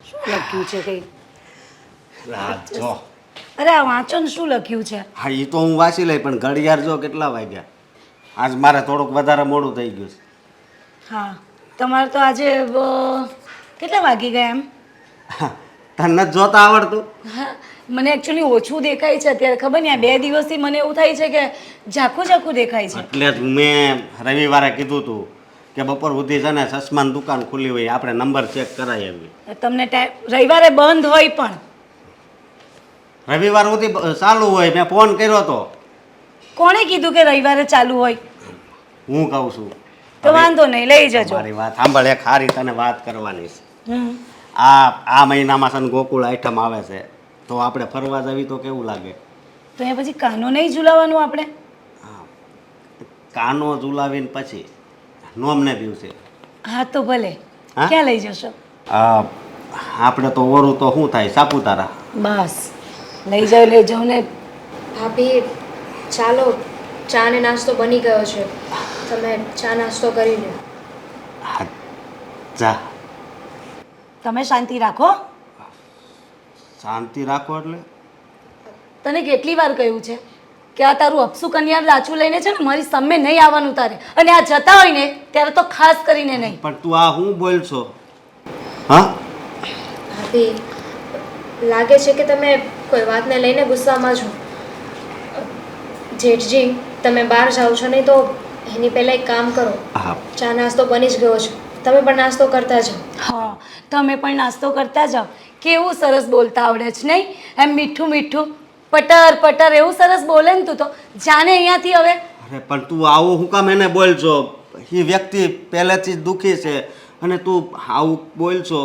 શું લખ્યું છે કંઈ? જો અરે આ વાંચો ને, શું લખ્યું છે? હા એ તો હું વાંચી લઈ, પણ ઘડિયાળ જો કેટલા વાગ્યા. આજ મારે થોડુંક વધારે મોડું થઈ ગયું છે. હા, તમારે તો આજે કેટલા વાગી ગયા એમ? તને નથી જોતા આવડતું? હા, મને એકચ્યુઅલી ઓછું દેખાય છે અત્યારે. ખબર નહીં, આ 2 દિવસથી મને એવું થાય છે કે ઝાખું ઝાખું દેખાય છે. એટલે જ મેં રવિવારે કીધું હતું કે બપોર સુધી છે ને ચશ્માની દુકાન ખુલ્લી હોય, આપણે નંબર ચેક કરાવી આવી. તમને રવિવારે બંધ હોય પણ રવિવાર સુધી ચાલુ હોય. મેં ફોન કર્યો હતો. કોણે કીધું કે રવિવારે ચાલુ હોય? હું કહું છું. તો વાંધો નહીં, લઈ જજો. મારી વાત સાંભળ, એક સારી તને વાત કરવાની છે. હમ. આ મહિનામાં છે ને ગોકુળ આઈટમ આવે છે, તો આપણે ફરવા જવી તો કેવું લાગે? તો અહીંયા પછી કાનો નહીં ઝુલાવાનું આપણે? હા, કાનો ઝુલાવીને પછી નોમને દિવસે. હા તો ભલે. હા? ક્યાં લઈ જશો? આપણે તો ઓરું તો શું થાય, સાપુતારા. બસ લઈ જાઓ ને. ભાભી ચાલો, ચા ને નાસ્તો બની ગયો છે, તમે ચા નાસ્તો કરી લો. હા, જા. તમે શાંતિ રાખો. શાંતિ રાખો એટલે? તને કેટલી વાર કહ્યું છે કે આ તારું અપસુ કન્યા લાચું લઈને છે ને મારી સામે નહીં આવવાનું તારે, અને આ જતા હોય ને ત્યારે તો ખાસ કરીને નહીં. પણ તું આ હું બોલ છો? હા, ભાભી લાગે છે કે તમે કોઈ વાતને લઈને ગુસ્સામાં છો. જેઠજી, તમે બહાર જાઓ છો નહીં તો એની પહેલાં એક કામ કરો, હા. ચા નાસ્તો બની જ ગયો છે, તમે પણ નાસ્તો કરતા જાઓ. હા, તમે પણ નાસ્તો કરતા જાઓ. કેવું સરસ બોલતા આવડે છે નહીં? એમ મીઠું મીઠું, પટર પટર એવું સરસ બોલે ને તું તો. જાને અહીંયાથી હવે. અરે પણ તું આવું હું કામ એને બોલ છો? એ વ્યક્તિ પહેલેથી જ દુઃખી છે, અને તું આવું બોલ છો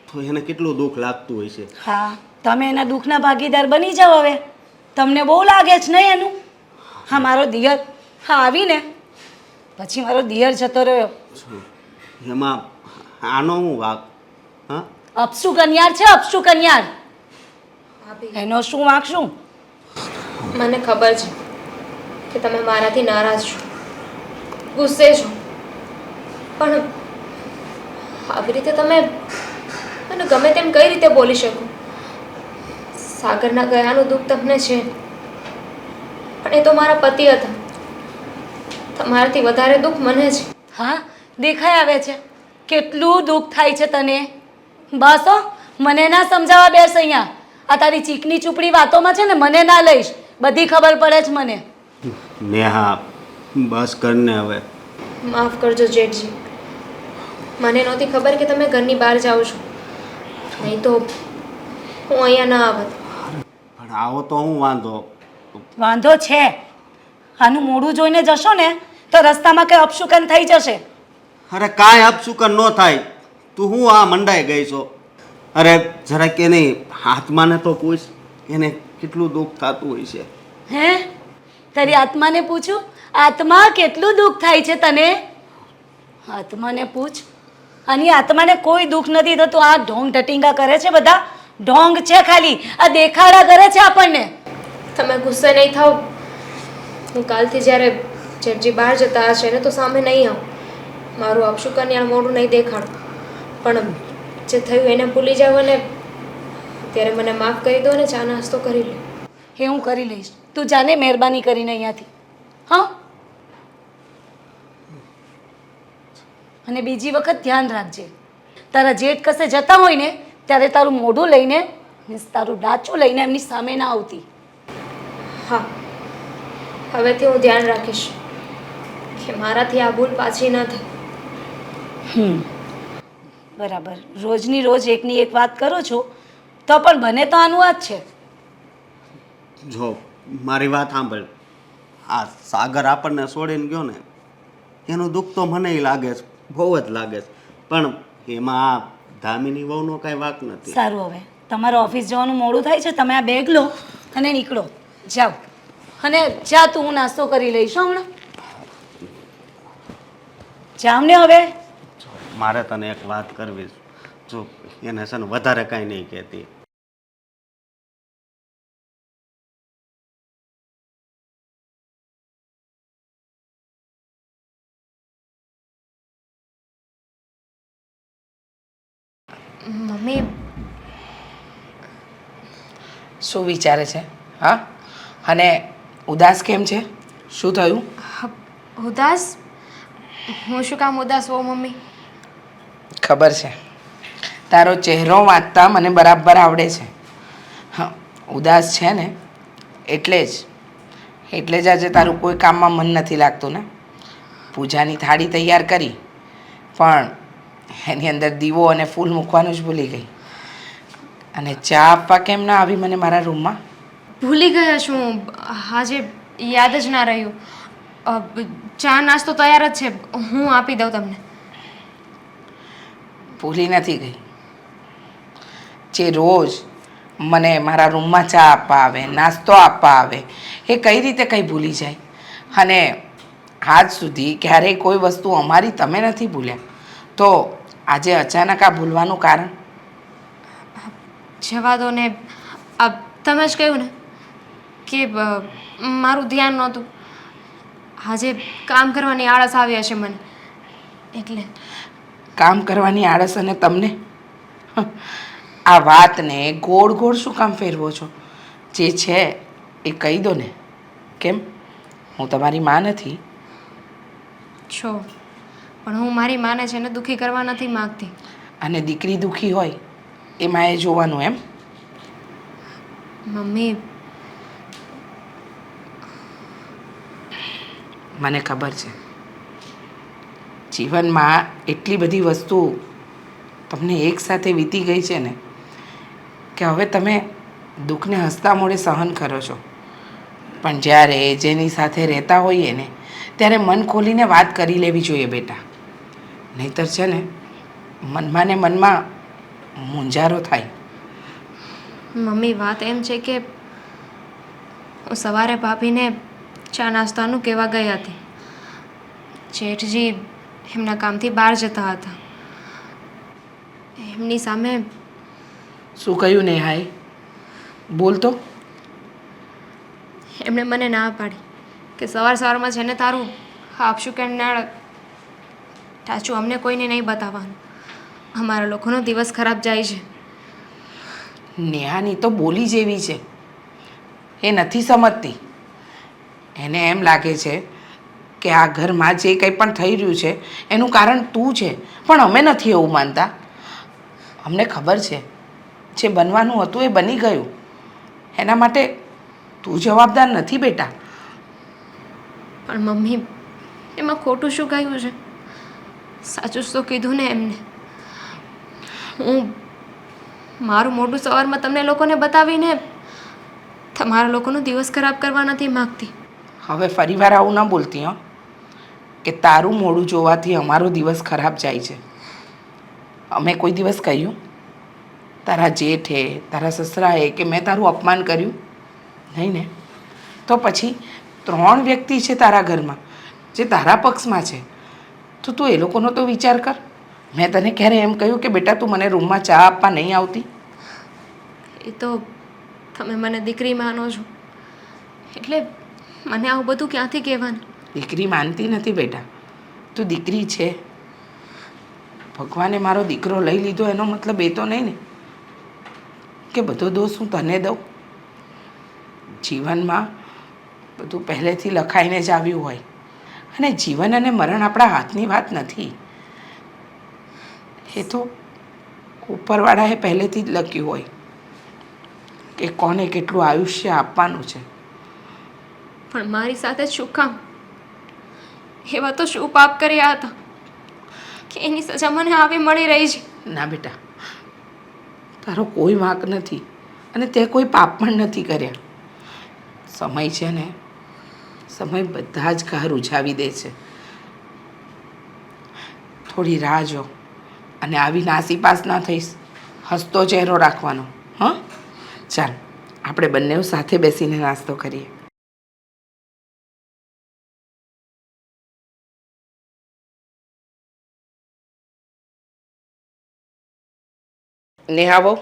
તો એને કેટલું દુઃખ લાગતું હોય છે. હા, તમે એના દુઃખના ભાગીદાર બની જાઓ હવે. તમને બહુ લાગે છે નહીં એનું? હા, મારો દિયર હા આવીને પછી મારો દિયર જતો રહ્યો. એમાં આનો હું વાક? હા, અપસુ કન્યાર છે, અપસુ કન્યાર. ભાભી એનો શું વાંક શું? મને ખબર છે કે તમે મારાથી નારાજ છો, ગુસ્સે છો, પણ આવી રીતે તમે મને ગમે તેમ કઈ રીતે બોલી શકો? સાગરના ગયાનું દુઃખ તમને છે, પણ એ તો મારા પતિ હતા. તમારાથી વધારે દુઃખ મને છે. હા, દેખાઈ આવે છે કેટલું દુઃખ થાય છે તને. બસ હો, મને ના સમજાવવા બેસ અહીંયા. આ તારી ચીકની ચૂપડી વાતોમાં છે ને મને ના લઈશ, બધી ખબર પડે છે મને. નેહા, બસ કરને હવે. માફ કરજો જેઠજી, મને નહોતી ખબર કે તમે ઘરની બહાર જાઓ છો, નહીં તો હું અહીંયા ના આવત. પણ આવો તો હું વાંધો? વાંધો છે. આનું મોઢું જોઈને જશો ને તો રસ્તામાં કઈ અપશુકન થઈ જશે. અરે કાંઈ અપશુકન ન થાય. તું હું આ મંડાઈ ગઈ છો? અરે જરા કે નહીં, આત્માને તો પૂછ, એને કેટલું દુઃખ થતું હોય છે. હે, તારી આત્માને પૂછું? આત્મા કેટલું દુઃખ થાય છે તને? આત્માને પૂછ. આની આત્માને કોઈ દુઃખ નથી થતું. આ ઢોંગ ઢટીંગા કરે છે બધા, ઢોંગ છે ખાલી, આ દેખાડા કરે છે આપણને. તમે ગુસ્સે નહીં થાઓ. હું કાલથી જ્યારે જેઠજી બહાર જતા હશે ને તો સામે નહીં આવું. મારું અપશુકન્યા મોઢું નહીં દેખાડું. પણ જે થયું એને ભૂલી જાવ અને ત્યારે મને માફ કરી દો ને ચા નાસ્તો કરી લો. એ હું કરી લઈશ. તું જાને મહેરબાની કરીને અહીંયાથી. હા, અને બીજી વખત ધ્યાન રાખજે, તારા જેઠ કસે જતા હોય ને ત્યારે તારું મોઢું લઈને, મીન્સ તારું ડાચું લઈને એમની સામે ના આવતી. હા, હવેથી હું ધ્યાન રાખીશ કે મારાથી આ ભૂલ પાછી ન થાય. બરાબર. રોજની રોજ એકની એક વાત કરો છો તો પણ બને તો આનું આ જ છે. જો મારી વાત સાંભળ, આ સાગર આપણને છોડીને ગયો ને એનું દુઃખ તો મને લાગે છે, બહુ જ લાગે છે, પણ એમાં આ ધામીની વહુનો કાંઈ વાંક નથી. સારું, હવે તમારે ઓફિસ જવાનું મોડું થાય છે, તમે આ બેગ લો અને નીકળો, જાઓ. અને જા તું, હું નાસ્તો કરી લઈશ હમણાં. જાવ ને હવે. મારે તને એક વાત કરવી છે. જો એને છે ને વધારે કાંઈ નહીં કહેતી. મમ્મી, શું વિચારે છે? હા, અને ઉદાસ કેમ છે? શું થયું? ઉદાસ? હું શું કામ ઉદાસ હોઉં મમ્મી? ખબર છે, તારો ચહેરો વાંચતા મને બરાબર આવડે છે. હા, ઉદાસ છે ને એટલે જ આજે તારું કોઈ કામમાં મન નથી લાગતું ને. પૂજાની થાળી તૈયાર કરી, પણ એની અંદર દીવો અને ફૂલ મૂકવાનું જ ભૂલી ગઈ. અને ચા આપવા કેમ ના આવી મને મારા રૂમમાં? ભૂલી ગયા છું, આજે યાદ જ ના રહ્યું. ચા નાસ્તો તૈયાર જ છે, હું આપી દઉં તમને. ભૂલી નથી ગઈ. જે રોજ મને મારા રૂમમાં ચા આપવા આવે, નાસ્તો આપવા આવે, એ કઈ રીતે કંઈ ભૂલી જાય? અને આજ સુધી ક્યારેય કોઈ વસ્તુ અમારી તમે નથી ભૂલ્યા, તો આજે અચાનક આ ભૂલવાનું કારણ? જવા દો ને. તમે જ કહ્યું ને કે મારું ધ્યાન નહોતું. આજે કામ કરવાની આળસ આવી હશે મને, એટલે. કામ કરવાની આળસ અને તમને? આ વાતને ગોળ ગોળ શું કામ ફેરવો છો? જે છે એ કહી દો ને. કેમ, હું તમારી માં નથી? છો, પણ હું મારી માને છે ને દુઃખી કરવા નથી માગતી. અને દીકરી દુઃખી હોય એ માએ જોવાનું એમ? મમ્મી, મને ખબર છે, જીવનમાં એટલી બધી વસ્તુ તમને એકસાથે વીતી ગઈ છે ને કે હવે તમે દુઃખને હસતા મોઢે સહન કરો છો. પણ જ્યારે જેની સાથે રહેતા હોઈએ ને ત્યારે મન ખોલીને વાત કરી લેવી જોઈએ બેટા. નહીંતર છે ને મનમાં ને મનમાં મૂંઝારો થાય. મમ્મી, વાત એમ છે કે હું સવારે ભાભીને ચા નાસ્તાનું કહેવા ગઈ હતી. જેઠજી એમના કામથી બહાર જતા હતા. એમની સામે શું કહ્યું નેહાએ? બોલ તો. એમણે મને ના પાડી કે સવારમાં છે ને તારું આપશું કે નાળ ટાચું અમને કોઈને નહીં બતાવવાનું. અમારા લોકોનો દિવસ ખરાબ જાય છે. નેહાની તો બોલી જેવી છે, એ નથી સમજતી. એને એમ લાગે છે કે આ ઘરમાં જે કંઈ પણ થઈ રહ્યું છે એનું કારણ તું છે, પણ અમે નથી એવું માનતા. અમને ખબર છે જે બનવાનું હતું એ બની ગયું, એના માટે તું જવાબદાર નથી બેટા. પણ મમ્મી, એમાં ખોટું શું કહ્યું છે? સાચું જ તો કીધું ને એમને. હું મારું મોઢું સવારમાં તમને લોકોને બતાવીને તમારા લોકોનો દિવસ ખરાબ કરવા નથી માગતી. હવે ફરીવાર આવું ન બોલતી હં, કે તારું મોઢું જોવાથી અમારો દિવસ ખરાબ જાય છે. અમે કોઈ દિવસ કહ્યું તારા જેઠે, તારા સસરાએ કે મેં તારું અપમાન કર્યું? નહીં ને? તો પછી 3 વ્યક્તિ છે તારા ઘરમાં જે તારા પક્ષમાં છે, તો તું એ લોકોનો તો વિચાર કર. મેં તને ક્યારે એમ કહ્યું કે બેટા તું મને રૂમમાં ચા આપવા નહીં આવતી? એ તો તમે મને દીકરી માનો છો, એટલે મને આવું બધું ક્યાંથી કહેવાનું? દીકરી માનતી નથી બેટા, તું દીકરી છે. ભગવાને મારો દીકરો લઈ લીધો એનો મતલબ એ તો નહીં ને કે બધો દોષ હું તને દઉં. જીવનમાં બધું પહેલેથી લખાઈને જ આવ્યું હોય, અને જીવન અને મરણ આપણા હાથની વાત નથી. એ તો ઉપરવાળાએ પહેલેથી જ લખ્યું હોય કે કોને કેટલું આયુષ્ય આપવાનું છે. પણ મારી સાથે શું કામ? એવા તો શું પાપ કર્યા હતા કે એની સજા મને આવી મળી રહી છે? ના બેટા, તારો કોઈ વાંક નથી અને તે કોઈ પાપ પણ નથી કર્યા. સમય છે ને, સમય બધા જ ઘા રૂઝાવી દે છે. થોડી રાહ જો, અને આવી નાસીપાસ ના થઈશ. હસતો ચહેરો રાખવાનો. હં, ચાલ આપણે બંને સાથે બેસીને નાસ્તો કરીએ. નેહા બહુ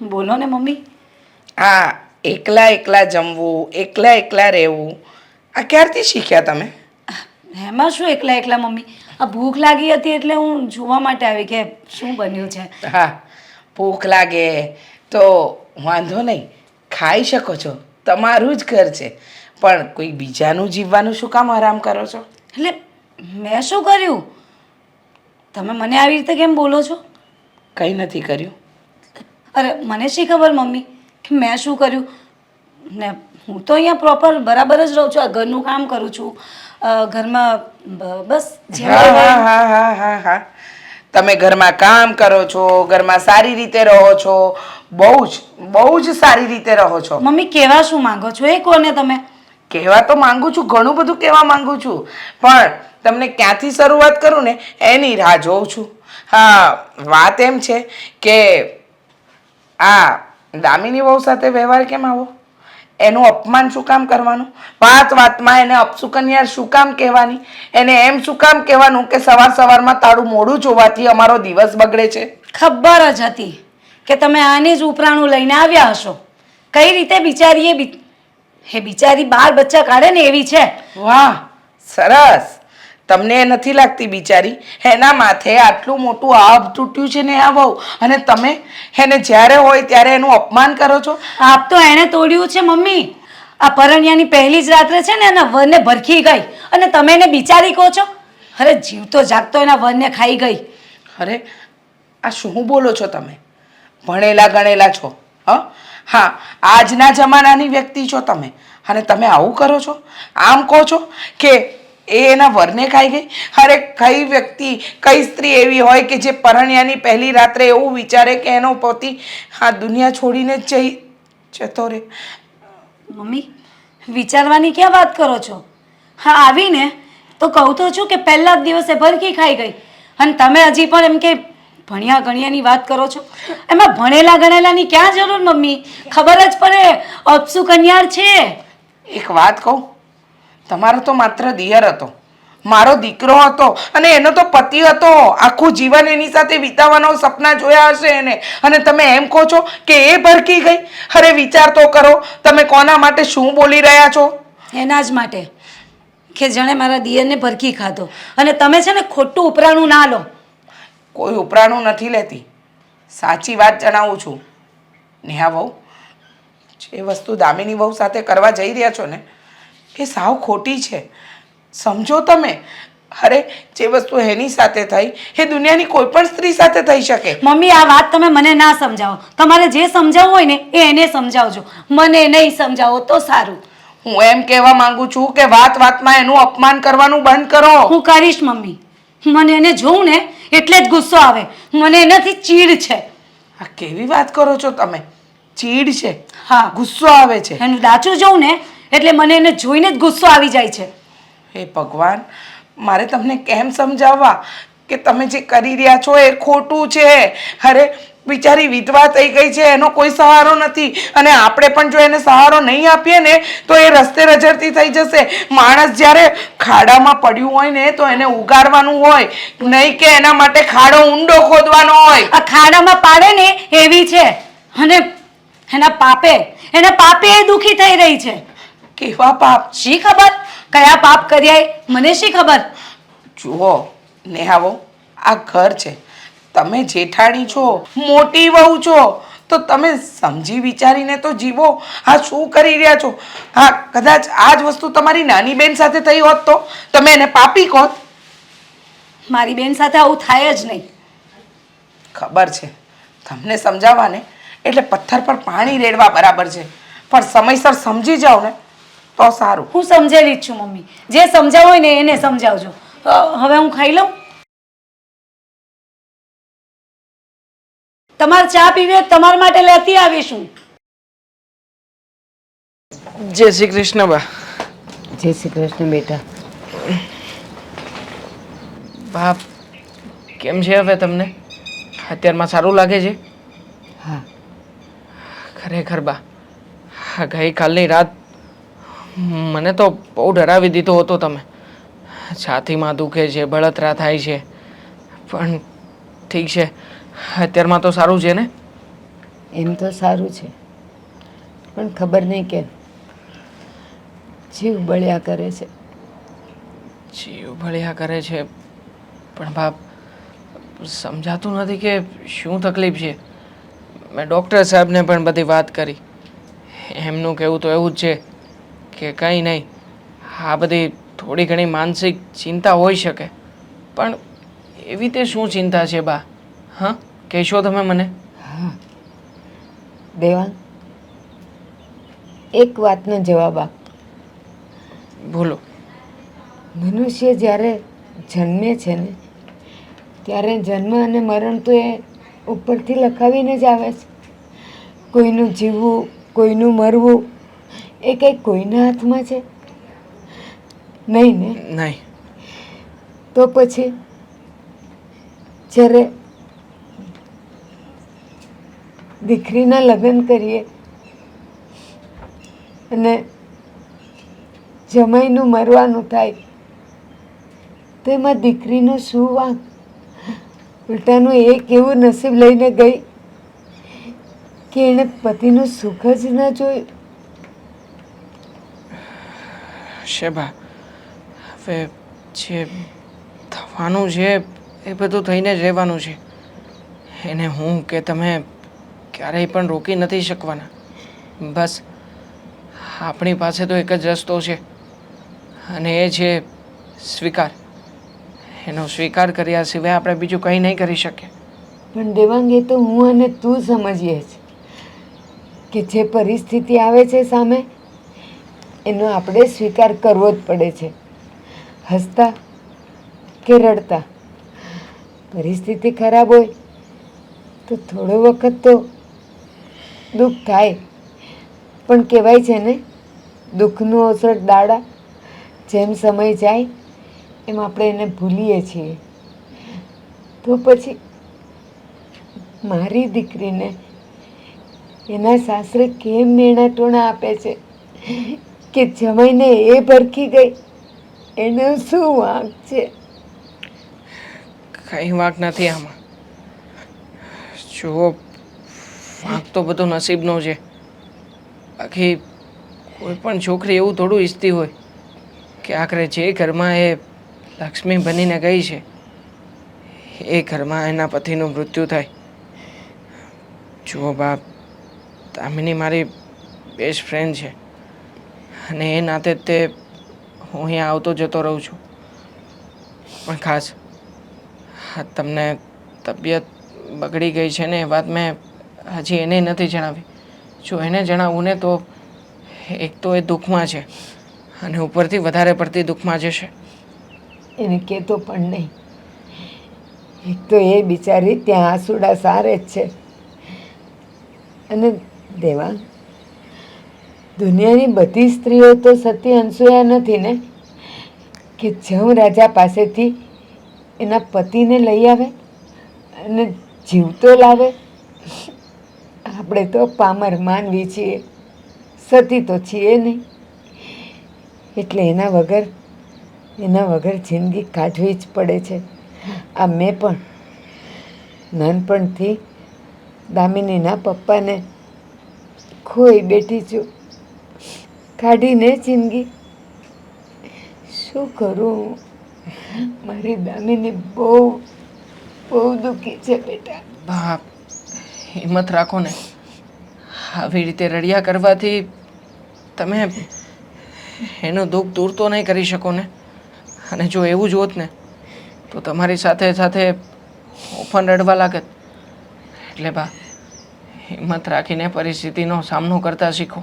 બોલો ને મમ્મી. આ એકલા એકલા જમવું, એકલા એકલા રહેવું, આ ક્યારથી શીખ્યા તમે? એમાં શું એકલા એકલા મમ્મી, આ ભૂખ લાગી હતી એટલે હું જોવા માટે આવી કે શું બન્યું છે. હા, ભૂખ લાગે તો વાંધો નહીં, ખાઈ શકો છો, તમારું જ ઘર છે. પણ કોઈ બીજાનું જીવવાનું શું કામ આરામ કરો છો? એટલે મેં શું કર્યું? તમે મને આવી રીતે કેમ બોલો છો? કંઈ નથી કર્યું. અરે મને શી ખબર મમ્મી કે મેં શું કર્યું? ને હું તો અહીંયા પ્રોપર બરાબર જ રહું છું, આ ઘરનું કામ કરું છું, ઘરમાં બસ જે હા હા હા હા હા હા, તમે ઘરમાં કામ કરો છો, ઘરમાં સારી રીતે રહો છો, બહુ જ સારી રીતે રહો છો. મમ્મી કહેવા શું માંગો છો એ કોને તમે? કહેવા તો માંગુ છું, ઘણું બધું કહેવા માંગુ છું, પણ તમને ક્યાંથી શરૂઆત કરું ને એની રાહ જોઉં છું. હા, વાત એમ છે કે આ દામિની વહુ સાથે વ્યવહાર કેમ આવો? એનું અપમાન શું કામ કરવાનું? વાત વાતમાં એને અપશુકન્યા શું કામ કહેવાની? એને એમ શું કામ કહેવાનું કે સવાર સવારમાં તારું મોઢું જોવાથી અમારો દિવસ બગડે છે? ખબર જ હતી કે તમે આને જ ઉપરાણું લઈને આવ્યા હશો. કઈ રીતે બિચારી એ બિચારી બાર બચ્ચા કાઢે ને એવી છે. વાહ, સરસ. તમને એ નથી લાગતી બિચારી? એના માથે આટલું મોટું આભ તૂટ્યું છે ને આ વહુ, અને તમે એને જ્યારે હોય ત્યારે એનું અપમાન કરો છો. આપ તો એણે તોડ્યું છે મમ્મી. આ પરણ્યાની પહેલી જ રાત્રે છે ને એના વરને ભરખી ગઈ અને તમે એને બિચારી કહો છો? અરે જીવતો જાગતો એના વરને ખાઈ ગઈ. અરે આ શું બોલો છો તમે? ભણેલા ગણેલા છો, હા, આજના જમાનાની વ્યક્તિ છો તમે, અને તમે આવું કરો છો? આમ કહો છો કે એ એના વરને ખાઈ ગઈ? અરે કઈ વ્યક્તિ, કઈ સ્ત્રી એવી હોય કે જે પરણ્યાની પહેલી રાત્રે એવું વિચારે કે એનો પતિ આ દુનિયા છોડીને જ જતો રહે? મમ્મી વિચારવાની ક્યાં વાત કરો છો? હા આવીને તો કહું તો છું કે પહેલા જ દિવસે ભરખી ખાઈ ગઈ, અને તમે હજી પણ એમ કે ભણ્યા ગણ્યાની વાત કરો છો. એમાં ભણેલા ગણેલાની ક્યાં જરૂર મમ્મી? ખબર જ પડે અપસુ કન્યાર છે. એક વાત કહું, તમારો તો માત્ર દિયર હતો, મારો દીકરો હતો, અને એનો તો પતિ હતો. આખું જીવન એની સાથે વિતાવવાનો સપના જોયા હશે એને, અને તમે એમ કહો છો કે એ ભરકી ગઈ? અરે વિચાર તો કરો, તમે કોના માટે શું બોલી રહ્યા છો? એના જ માટે કે જણે મારા દિયરને ભરખી ખાધો, અને તમે છે ને ખોટું ઉપરાણું ના લો. કોઈ ઉપરાણું નથી લેતી, સાચી વાત જણાવું છું. નેહા વહુ, જે વસ્તુ દામિની વહુ સાથે કરવા જઈ રહ્યા છો ને એ સાવ ખોટી છે, સમજો તમે. અરે જે વસ્તુ એની સાથે થઈ એ દુનિયાની કોઈ પણ સ્ત્રી સાથે થઈ શકે. મમ્મી આ વાત તમે મને ના સમજાવો. તમારે જે સમજાવવું હોય ને એ એને સમજાવજો, મને નહીં સમજાવો તો સારું. હું એમ કહેવા માંગુ છું કે વાત વાતમાં એનું અપમાન કરવાનું બંધ કરો. હું કરીશ મમ્મી. મને એને જોઉં ને એટલે જ ગુસ્સો આવે. મને એનાથી ચીડ છે. આ કેવી વાત કરો છો તમે? ચીડ છે? હા, ગુસ્સો આવે છે? એનું દાચું જોઉં ને એટલે મને એને જોઈને જ ગુસ્સો આવી જાય છે. હે ભગવાન, મારે તમને કેમ સમજાવવા કે તમે જે કરી રહ્યા છો એ ખોટું છે? અરે બિચારી વિધવા થઈ ગઈ છે, એનો કોઈ સહારો નથી, અને આપણે પણ જો એને સહારો નહીં આપીએ ને તો એ રસ્તે રજડતી થઈ જશે. માણસ જ્યારે ખાડામાં પડ્યું હોય ને તો એને ઉગારવાનું હોય, નહીં કે એના માટે ખાડો ઊંડો ખોદવાનો હોય. આ ખાડામાં પાડે ને એવી છે, અને એના પાપે એ દુખી થઈ રહી છે. કેવા પાપ? શી ખબર કયા પાપ કર્યા મને શી ખબર. જુઓ નેહાવો, આ ઘર છે, તમે જેઠાણી છો, મોટી વહુ છો, તો તમે સમજી વિચારીને તો જીવો. આ શું કરી રહ્યા છો? હા, કદાચ આ જ વસ્તુ તમારી નાની બેન સાથે થઈ હોત તો તમે એને પાપી કહો. મારી બેન સાથે આવું થાય જ નહીં. ખબર છે, તમને સમજાવવાને એટલે પથ્થર પર પાણી રેડવા બરાબર છે, પણ સમયસર સમજી જાઓ ને તો સારું. હું સમજેલી જ છું મમ્મી. જે સમજાવ હોય ને એને સમજાવજો. હવે હું ખાઈ લઉં? તમારે ચા પીવી તમારા માટે લેતી આવીશું. જય શ્રી કૃષ્ણ બા. જય શ્રી કૃષ્ણ બેટા. બાપ કેમ છે હવે તમને? અત્યારમાં સારું લાગે છે? હા, ખરેખર બા, આ ગઈકાલની રાત મને તો બહુ ડરાવી દીધો હતો તમે. છાતીમાં દુખે છે, બળતરા થાય છે, પણ ઠીક છે, અત્યારમાં તો સારું છે ને? એમ તો સારું છે, પણ ખબર નહીં કેમ જીવ બળ્યા કરે છે. જીવ ભળ્યા કરે છે, પણ બાપ સમજાતું નથી કે શું તકલીફ છે. મેં ડૉક્ટર સાહેબને પણ બધી વાત કરી. એમનું કહેવું તો એવું જ છે કે કંઈ નહીં, આ બધી થોડી ઘણી માનસિક ચિંતા હોઈ શકે, પણ એવી તે શું ચિંતા છે બા? હા, કહેશો તમે મને? દેવાંગ, એક વાતનો જવાબ આપ. બોલો. મનુષ્ય જ્યારે જન્મે છે ને ત્યારે જન્મ અને મરણ તો એ ઉપરથી લખાવીને જ આવે છે. કોઈનું જીવવું, કોઈનું મરવું એ કંઈ કોઈના હાથમાં છે નહીં ને? નહીં. તો પછી જ્યારે દીકરીના લગ્ન કરીએ અને જમાઈનું મરવાનું થાય તો એમાં દીકરીનો શું વાંક? ઉલટાનું એક એવું નસીબ લઈને ગઈ કે એણે પતિનું સુખ જ ન જોયું. શેબા, હવે જે થવાનું છે એ બધું થઈને જ રહેવાનું છે. એને હું કે તમે ક્યારેય પણ રોકી નથી શકવાના. બસ આપણી પાસે તો એક જ રસ્તો છે, અને એ છે સ્વીકાર. એનો સ્વીકાર કર્યા સિવાય આપણે બીજું કંઈ નહીં કરી શકીએ. પણ દેવાંગ, એ તો હું અને તું સમજીએ છે કે જે પરિસ્થિતિ આવે છે સામે એનો આપણે સ્વીકાર કરવો જ પડે છે, હસતા કે રડતા. પરિસ્થિતિ ખરાબ હોય તો થોડો વખત તો દુઃખ થાય, પણ કહેવાય છે ને, દુઃખનું અસર દાડા. જેમ સમય જાય એમ આપણે એને ભૂલીએ છીએ. તો પછી મારી દીકરીને એના સાસરે કેમ મેણા ટોણા આપે છે કે જમાઈને એ ભરખી ગઈ? એનો શું વાંક છે? કંઈ વાંક નથી આમાં. જુઓ, વાંક તો બધો નસીબનો છે. બાકી કોઈ પણ છોકરી એવું થોડું ઈચ્છતી હોય કે આખરે જે ઘરમાં એ લક્ષ્મી બનીને ગઈ છે એ ઘરમાં એના પતિનું મૃત્યુ થાય. જુઓ બાપ, દામિની મારી બેસ્ટ ફ્રેન્ડ છે, અને એ નાતે તે હું અહીંયા આવતો જતો રહું છું. પણ ખાસ તમને તબિયત બગડી ગઈ છે ને એ વાત મેં હજી એને નથી જણાવી. જો એને જણાવું ને તો એક તો એ દુઃખમાં છે અને ઉપરથી વધારે પડતી દુઃખમાં જશે. એને કહેતો પણ નહીં. એક તો એ બિચારી ત્યાં આંસુડા સારે જ છે. અને દેવાંગ, દુનિયાની બધી સ્ત્રીઓ તો સતી અનસૂયા નથી ને કે જમ રાજા પાસેથી એના પતિને લઈ આવે અને જીવતો લાવે. આપણે તો પામર માનવી છીએ, સતી તો છીએ નહીં. એટલે એના વગર જિંદગી કાઢવી જ પડે છે. આ મેં પણ નાનપણથી દામિનીના પપ્પાને ખોઈ બેઠી છું. કાઢીને જિંદગી. શું કરું? મારી દામિની બહુ બહુ દુઃખી છે બેટા. બાપ, હિંમત રાખો ને. આવી રીતે રડ્યા કરવાથી તમે એનું દુઃખ દૂર તો નહીં કરી શકો ને. અને જો એવું જ હોત ને તો તમારી સાથે સાથે હું પણ રડવા લાગત. એટલે બા, હિંમત રાખીને પરિસ્થિતિનો સામનો કરતા શીખો.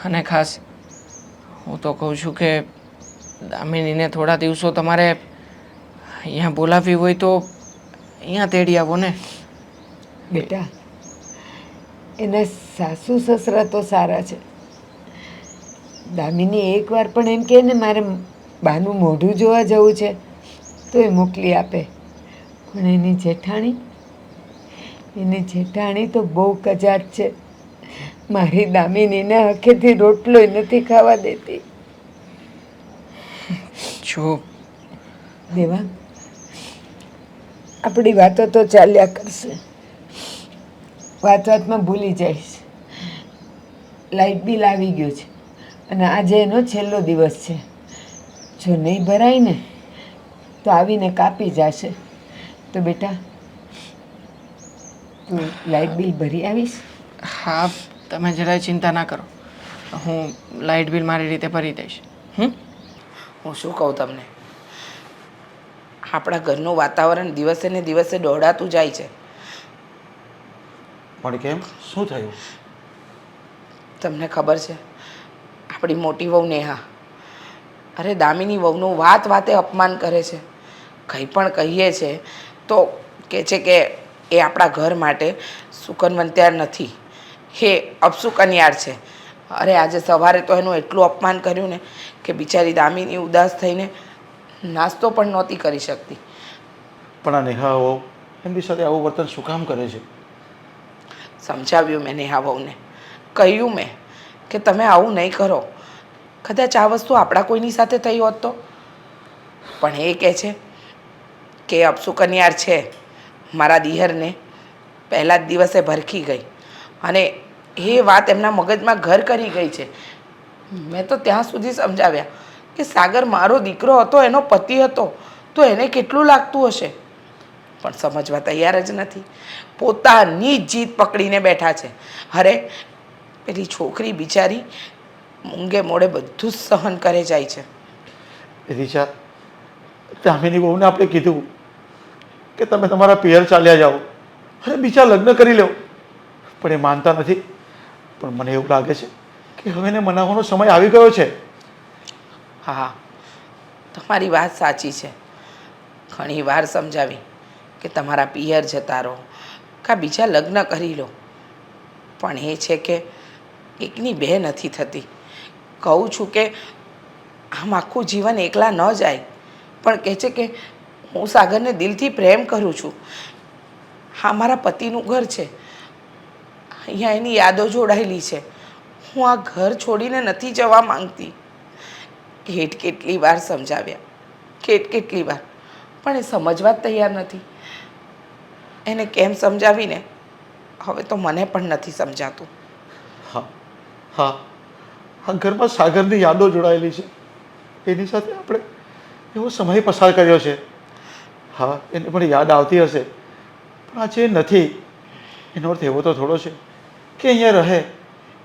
અને ખાસ હું તો કહું છું કે દામિનીને થોડા દિવસો તમારે અહીંયા બોલાવવી હોય તો અહીંયા તેડી આવો ને. બેટા, એના સાસુ સસરા તો સારા છે. દામિની એકવાર પણ એમ કહે ને મારે બાનું મોઢું જોવા જવું છે તો એ મોકલી આપે. પણ એની જેઠાણી તો બહુ કજાત છે. મારી દામિનીને હખેથી રોટલોય નથી ખાવા દેતી. જો દેવાંગ, આપણી વાતો તો ચાલ્યા કરશે, વાતમાં ભૂલી જઈશ. લાઇટ બિલ આવી ગયું છે અને આજે એનો છેલ્લો દિવસ છે. જો નહીં ભરાય ને તો આવીને કાપી જશે. તો બેટા, તું લાઇટ બિલ ભરી આવીશ? હા, તમે જરાય ચિંતા ના કરો. હું લાઇટ બિલ મારી રીતે ભરી દઈશ. હું શું કહું તમને, આપણા ઘરનું વાતાવરણ દિવસે ને દિવસે દોડાતું જાય છે. પણ કેમ, શું થયું? તમને ખબર છે, આપણી મોટી વહુ નેહા, અરે દામિની વહુનું વાત વાતે અપમાન કરે છે. કંઈ પણ કહીએ છે તો કહે છે કે એ આપણા ઘર માટે સુકનવંત્યાર નથી, એ અપસુકન્યાર છે. અરે આજે સવારે તો એનું એટલું અપમાન કર્યું ને કે બિચારી દામિની ઉદાસ થઈને નાસ્તો પણ નહોતી કરી શકતી. પણ આ નેહાઓ એમની સાથે આવું વર્તન શું કામ કરે છે? સમજાવ્યું મેં નેહા વહુને, કહ્યું મેં કે તમે આવું નહીં કરો. કદાચ આ વસ્તુ આપણા કોઈની સાથે થઈ હોત તો. પણ એ કહે છે કે અપસુકન્યાર છે. મારા દિયરને પહેલા જ દિવસે ભરખી ગઈ અને એ વાત એમના મગજમાં ઘર કરી ગઈ છે. મેં તો ત્યાં સુધી સમજાવ્યા કે સાગર મારો દીકરો હતો, એનો પતિ હતો, તો એને કેટલું લાગતું હશે. પણ સમજવા તૈયાર જ નથી. પોતાની જ જીદ પકડીને બેઠા છે. અરે પેલી છોકરી બિચારી મૂંગે મોડે બધું જ સહન કરે જાય છે. રીચા, દામિની બહુને આપણે કીધું કે તમે તમારા પિયર ચાલ્યા જાઓ અને બીજા લગ્ન કરી લો, પણ એ માનતા નથી. પણ મને એવું લાગે છે કે હવે એને મનાવવાનો સમય આવી ગયો છે. હા, તમારી વાત સાચી છે. ઘણી વાર સમજાવી કે તમારા પિયર જતા રહો કાં બીજા લગ્ન કરી લો, પણ એ છે કે એકની બે નથી થતી. કહું છું કે આમ આખું જીવન એકલા ન જાય, પણ કહે છે કે હું સાગરને દિલથી પ્રેમ કરું છું. હા, મારા પતિનું ઘર છે, અહીંયા એની યાદો જોડાયેલી છે. હું આ ઘર છોડીને નથી જવા માંગતી. કેટલી વાર સમજાવ્યા, કેટલી વાર, પણ એ સમજવા જ તૈયાર નથી. એને કેમ સમજાવીને હવે તો મને પણ નથી સમજાતું. હા હા, આ ઘરમાં સાગરની યાદો જોડાયેલી છે. એની સાથે આપણે એવો સમય પસાર કર્યો છે. હા, એને પણ યાદ આવતી હશે, પણ આ જે નથી એનો અર્થ એવો તો થોડો છે કે અહીંયા રહે.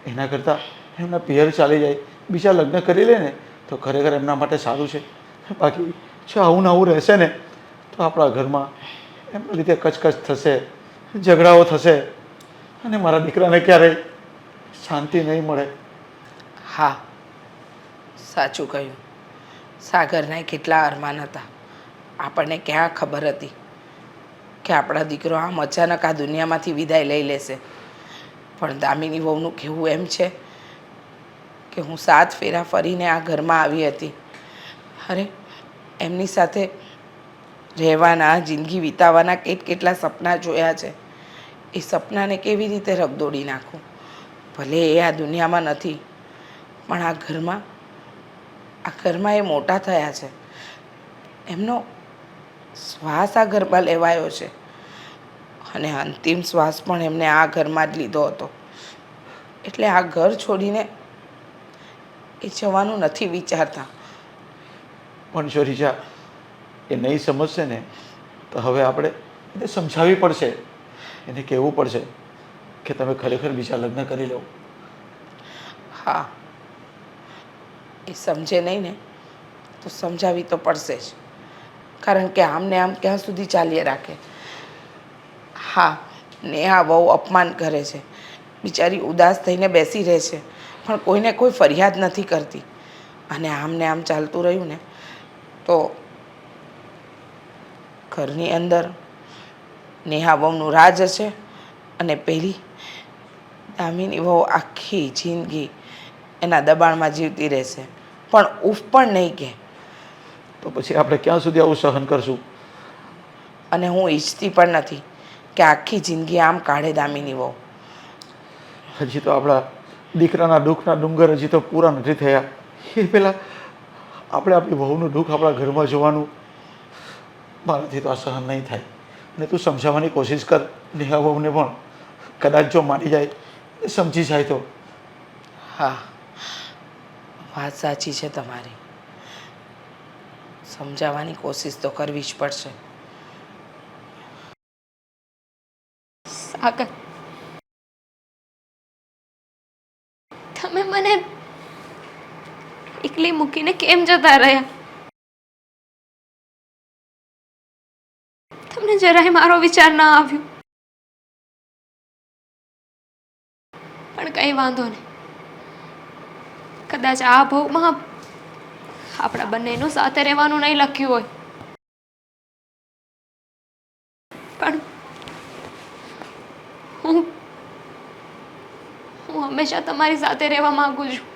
એના કરતાં એમના પિયર ચાલી જાય, બીજા લગ્ન કરી લે ને તો ખરેખર એમના માટે સારું છે. બાકી જો આવું ને આવું રહેશે ને તો આપણા ઘરમાં એમના લીધે કચકચ થશે, ઝઘડાઓ થશે અને મારા દીકરાને ક્યારેય શાંતિ નહીં મળે. હા, સાચું કહ્યું. સાગરના કેટલા અરમાન હતા, આપણને ક્યાં ખબર હતી કે આપણા દીકરો આમ અચાનક આ દુનિયામાંથી વિદાય લઈ લેશે. પણ દામિની વહુનું કહેવું એમ છે કે હું 7 ફેરા ફરીને આ ઘરમાં આવી હતી. અરે એમની સાથે રહેવાના, જિંદગી વિતાવવાના કેટલા સપના જોયા છે. એ સપનાને કેવી રીતે રગદોડી નાખું? ભલે એ આ દુનિયામાં નથી, પણ આ ઘરમાં એ મોટા થયા છે. એમનો શ્વાસ આ ઘરમાં લેવાયો છે અને અંતિમ શ્વાસ પણ એમને આ ઘરમાં જ લીધો હતો. એટલે આ ઘર છોડીને એ જવાનું નથી વિચારતા. પણ જો રીચા એ નહીં સમજશે ને તો હવે આપણે એને સમજાવવી પડશે. એને કહેવું પડશે કે તમે ખરેખર બીજા લગ્ન કરી લો. હા, એ સમજે નહીં ને તો સમજાવી તો પડશે જ, કારણ કે આમને આમ ક્યાં સુધી ચાલ્યા રાખે. હા, નેહા બહુ અપમાન કરે છે, બિચારી ઉદાસ થઈને બેસી રહે છે, પણ કોઈને કોઈ ફરિયાદ નથી કરતી. અને આમને આમ ચાલતું રહ્યું ને તો ઘરની અંદર નેહા વહુનું રાજ હશે અને પેલી દામિની વહુ આખી જિંદગી એના દબાણમાં જીવતી રહેશે, પણ ઉફ પણ નહીં કહે. તો પછી આપણે ક્યાં સુધી આવું સહન કરશું? અને હું ઈચ્છતી પણ નથી કે આખી જિંદગી આમ કાઢે દામિની વહુ. હજી તો આપણા દીકરાના દુઃખના ડુંગર હજી તો પૂરા નથી થયા. એ પહેલાં આપણે આપણી વહુનું દુઃખ આપણા ઘરમાં જોવાનું મારાથી તો આ સહન નહીં થાય. અને તું સમજાવવાની કોશિશ કર નેહા વહુને પણ. કદાચ જો માની જાય, સમજી જાય તો. હા, વાત સાચી છે તમારી. સમજાવવાની કોશિશ તો કરવી જ પડશે. સાગર, તમે મને એકલી મૂકીને કેમ જતા રહ્યા? તમને જરાય મારો વિચાર ના આવ્યો. પણ કંઈ વાંધો નહીં. કદાચ આ ભોગમાં આપણા બંનેનું સાથે રહેવાનું નહીં લખ્યું હોય, પણ હું હંમેશા તમારી સાથે રહેવા માંગુ છું.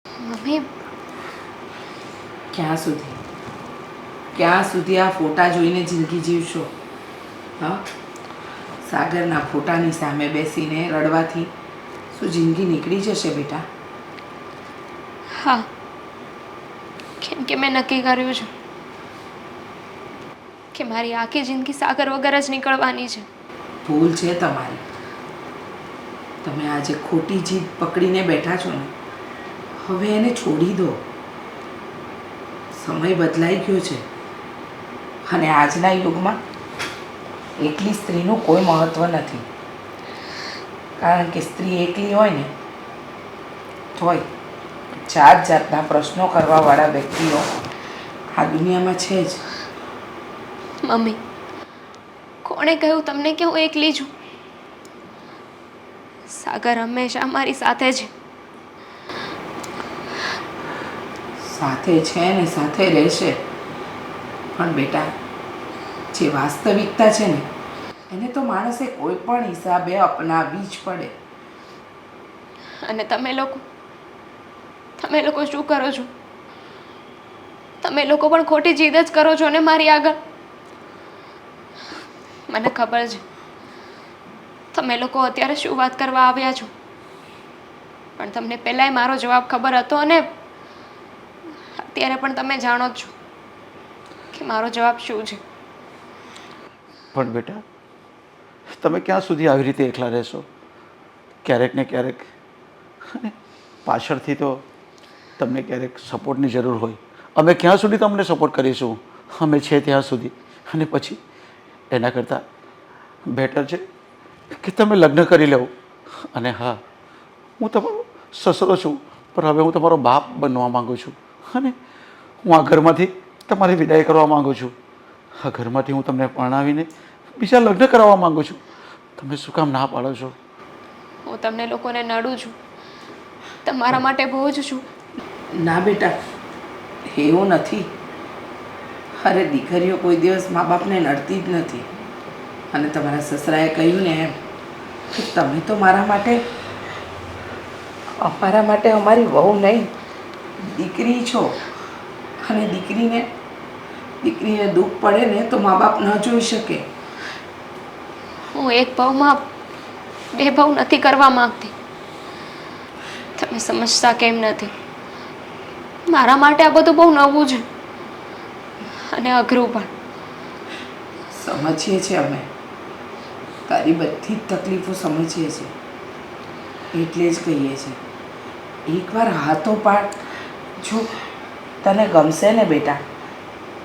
મમ્મી, ક્યાં સુધી આ ફોટા જોઈને જિંદગી જીવશો? હા, સાગરના ફોટાની સામે બેસીને રડવાથી શું જિંદગી નીકળી જશે બેટા? હા, કેમ કે મેં નક્કી કર્યું છે કે મારી આખી જિંદગી સાગર વગર જ નીકળવાની છે. ભૂલ છે તમારી. તમે આજે ખોટી જીદ પકડીને બેઠા છો ને, હવે એને છોડી દો. સમય બદલાઈ ગયો છે અને આજના યુગમાં એકલી સ્ત્રીનું કોઈ મહત્ત્વ નથી. કારણ કે સ્ત્રી એકલી હોય ને તોય જાત જાતના પ્રશ્નો કરવાવાળા વ્યક્તિઓ આ દુનિયામાં છે જ. મમ્મી, કોણે કહ્યું તમને કે હું એકલી છું? સાગર હંમેશા મારી સાથે છે. સાથે છે ને સાથે રહેશે. પણ બેટા, જે વાસ્તવિકતા છે ને એને તો માણસે કોઈ પણ હિસાબે અપનાવવી જ પડે. અને તમે લોકો શું કરો છો? તમે લોકો પણ ખોટી જીદ જ કરો છો ને મારી આગળ. મને ખબર છે તમે લોકો અત્યારે શું વાત કરવા આવ્યા છો, પણ તમને પહેલાંય મારો જવાબ ખબર હતો અને અત્યારે પણ તમે જાણો જ છો કે મારો જવાબ શું છે. પણ બેટા, તમે ક્યાં સુધી આવી રીતે એકલા રહેશો? ક્યારેક ને ક્યારેક અને પાછળથી તો તમને ક્યારેક સપોર્ટની જરૂર હોય. અમે ક્યાં સુધી તમને સપોર્ટ કરીશું? અમે છે ત્યાં સુધી. અને પછી એના કરતાં બેટર છે કે તમે લગ્ન કરી લો. અને હા, હું તમારો સસરો છું, પણ હવે હું તમારો બાપ બનવા માગું છું. અને હું આ ઘરમાંથી તમારી વિદાય કરવા માગું છું. આ ઘરમાંથી હું તમને પરણાવીને બીજા લગ્ન કરાવવા માગું છું. તમે શું કામ ના પાડો છો? હું તમને લોકોને નડું છું? તમારા માટે બોજ છું? ના બેટા, એવું નથી. અરે દીકરીઓ કોઈ દિવસ મા બાપને નડતી જ નથી. અને તમારા સસરાએ કહ્યું ને એમ કે તમે તો અમારા માટે અમારી વહુ નહીં, દીકરી છો. અને દીકરીને દુઃખ પડે ને તો મા બાપ ન જોઈ શકે. હું એક ભાવમાં બે ભાવ નથી કરવા માંગતી. તમે સમજતા કેમ નથી? મારા માટે આ બધું બહુ નવું છે અને અઘરું પણ. સમજીએ છીએ અમે, તારી બધી જ તકલીફો સમજીએ છીએ. એટલે જ કહીએ છીએ એકવાર હાથો પાડ. જો તને ગમશે ને બેટા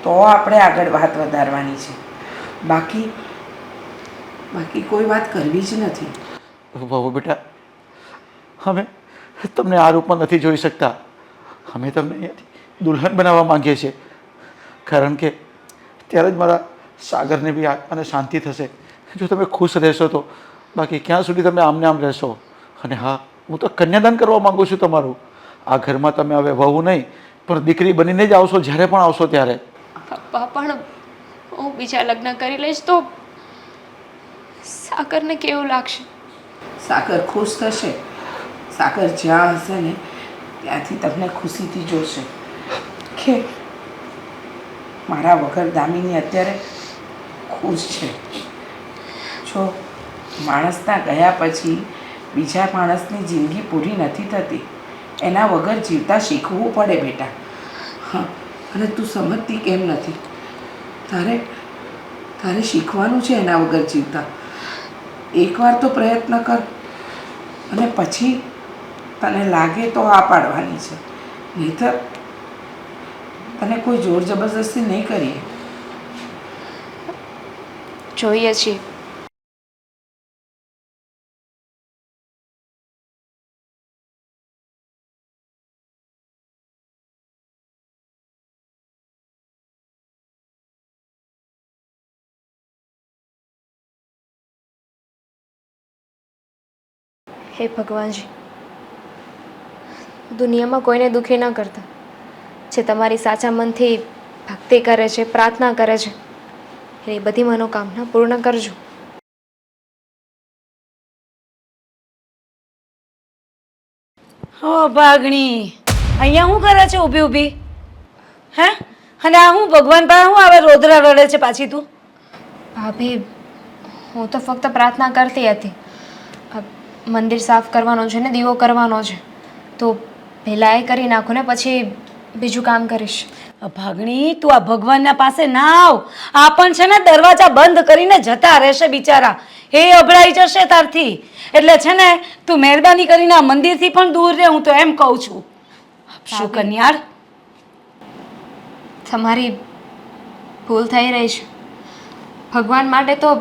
તો આપણે આગળ વાત વધારવાની છે. બાકી કોઈ વાત કરવી જ નથી. વહુ બેટા, અમે તમને આ રૂપમાં નથી જોઈ શકતા. અમે તમને અહીંયાથી દુલ્હન બનાવવા માંગીએ છીએ. કારણ કે ત્યારે જ મારા સાગરને બી આત્માને શાંતિ થશે. જો તમે ખુશ રહેશો તો. બાકી ક્યાં સુધી તમે આમને આમ રહેશો? અને હા, હું તો કન્યાદાન કરવા માગું છું તમારું. આ ઘરમાં તમે હવે વહુ નહીં પણ દીકરી બનીને જ આવશો. જ્યારે પણ આવશો ત્યારે. પપ્પા, પણ હું બીજા લગ્ન કરી લઈશ તો સાગરને કેવું લાગશે? સાગર ખુશ થશે. સાગર જ્યાં હશે ને ત્યાંથી તમને ખુશીથી જોશે કે મારા વગર દામિની અત્યારે ખુશ છે. જો માણસના ગયા પછી બીજા માણસની જિંદગી પૂરી નથી થતી. એના વગર જીવતા શીખવું પડે બેટા. હા, અને તું સમજતી કેમ નથી? તારે શીખવાનું છે એના વગર જીવતા. એકવાર તો પ્રયત્ન કર અને પછી તને લાગે તો આ પાડવાની છે, નહીંતર તને કોઈ જોર જબરદસ્તી નહીં કરીએ. જોઈએ છીએ. હે ભગવાનજી, દુનિયામાં કોઈને દુઃખી ન કરતા. જે તમારી સાચા મનથી ભક્તિ કરે છે, પ્રાર્થના કરે છે, એ બધી મનોકામના પૂર્ણ કરજો. હો ભાગણી, અહીંયા શું કરે છે ઊભી ઊભી? હે? અને આ હું ભગવાન પાસે હું આવે રોદરા રડે છે પાછી તું? ભાભી, હું તો ફક્ત પ્રાર્થના કરતી હતી. આ મંદિર સાફ કરવાનો છે ને દીવો કરવાનો છે, તો પહેલાં એ કરી નાખો ને પછી બીજું કામ કરીશ. ભાગણી, તું આ ભગવાનના પાસે ના આવ. આ પણ છે ને દરવાજા બંધ કરીને જતા રહેશે બિચારા, એ અભડાઈ જશે તારથી. એટલે છે ને તું મહેરબાની કરીને આ મંદિરથી પણ દૂર રહે, હું તો એમ કહું છું. શું કન્યાળ, તમારી ભૂલ થઈ રહી છે. ભગવાન માટે તો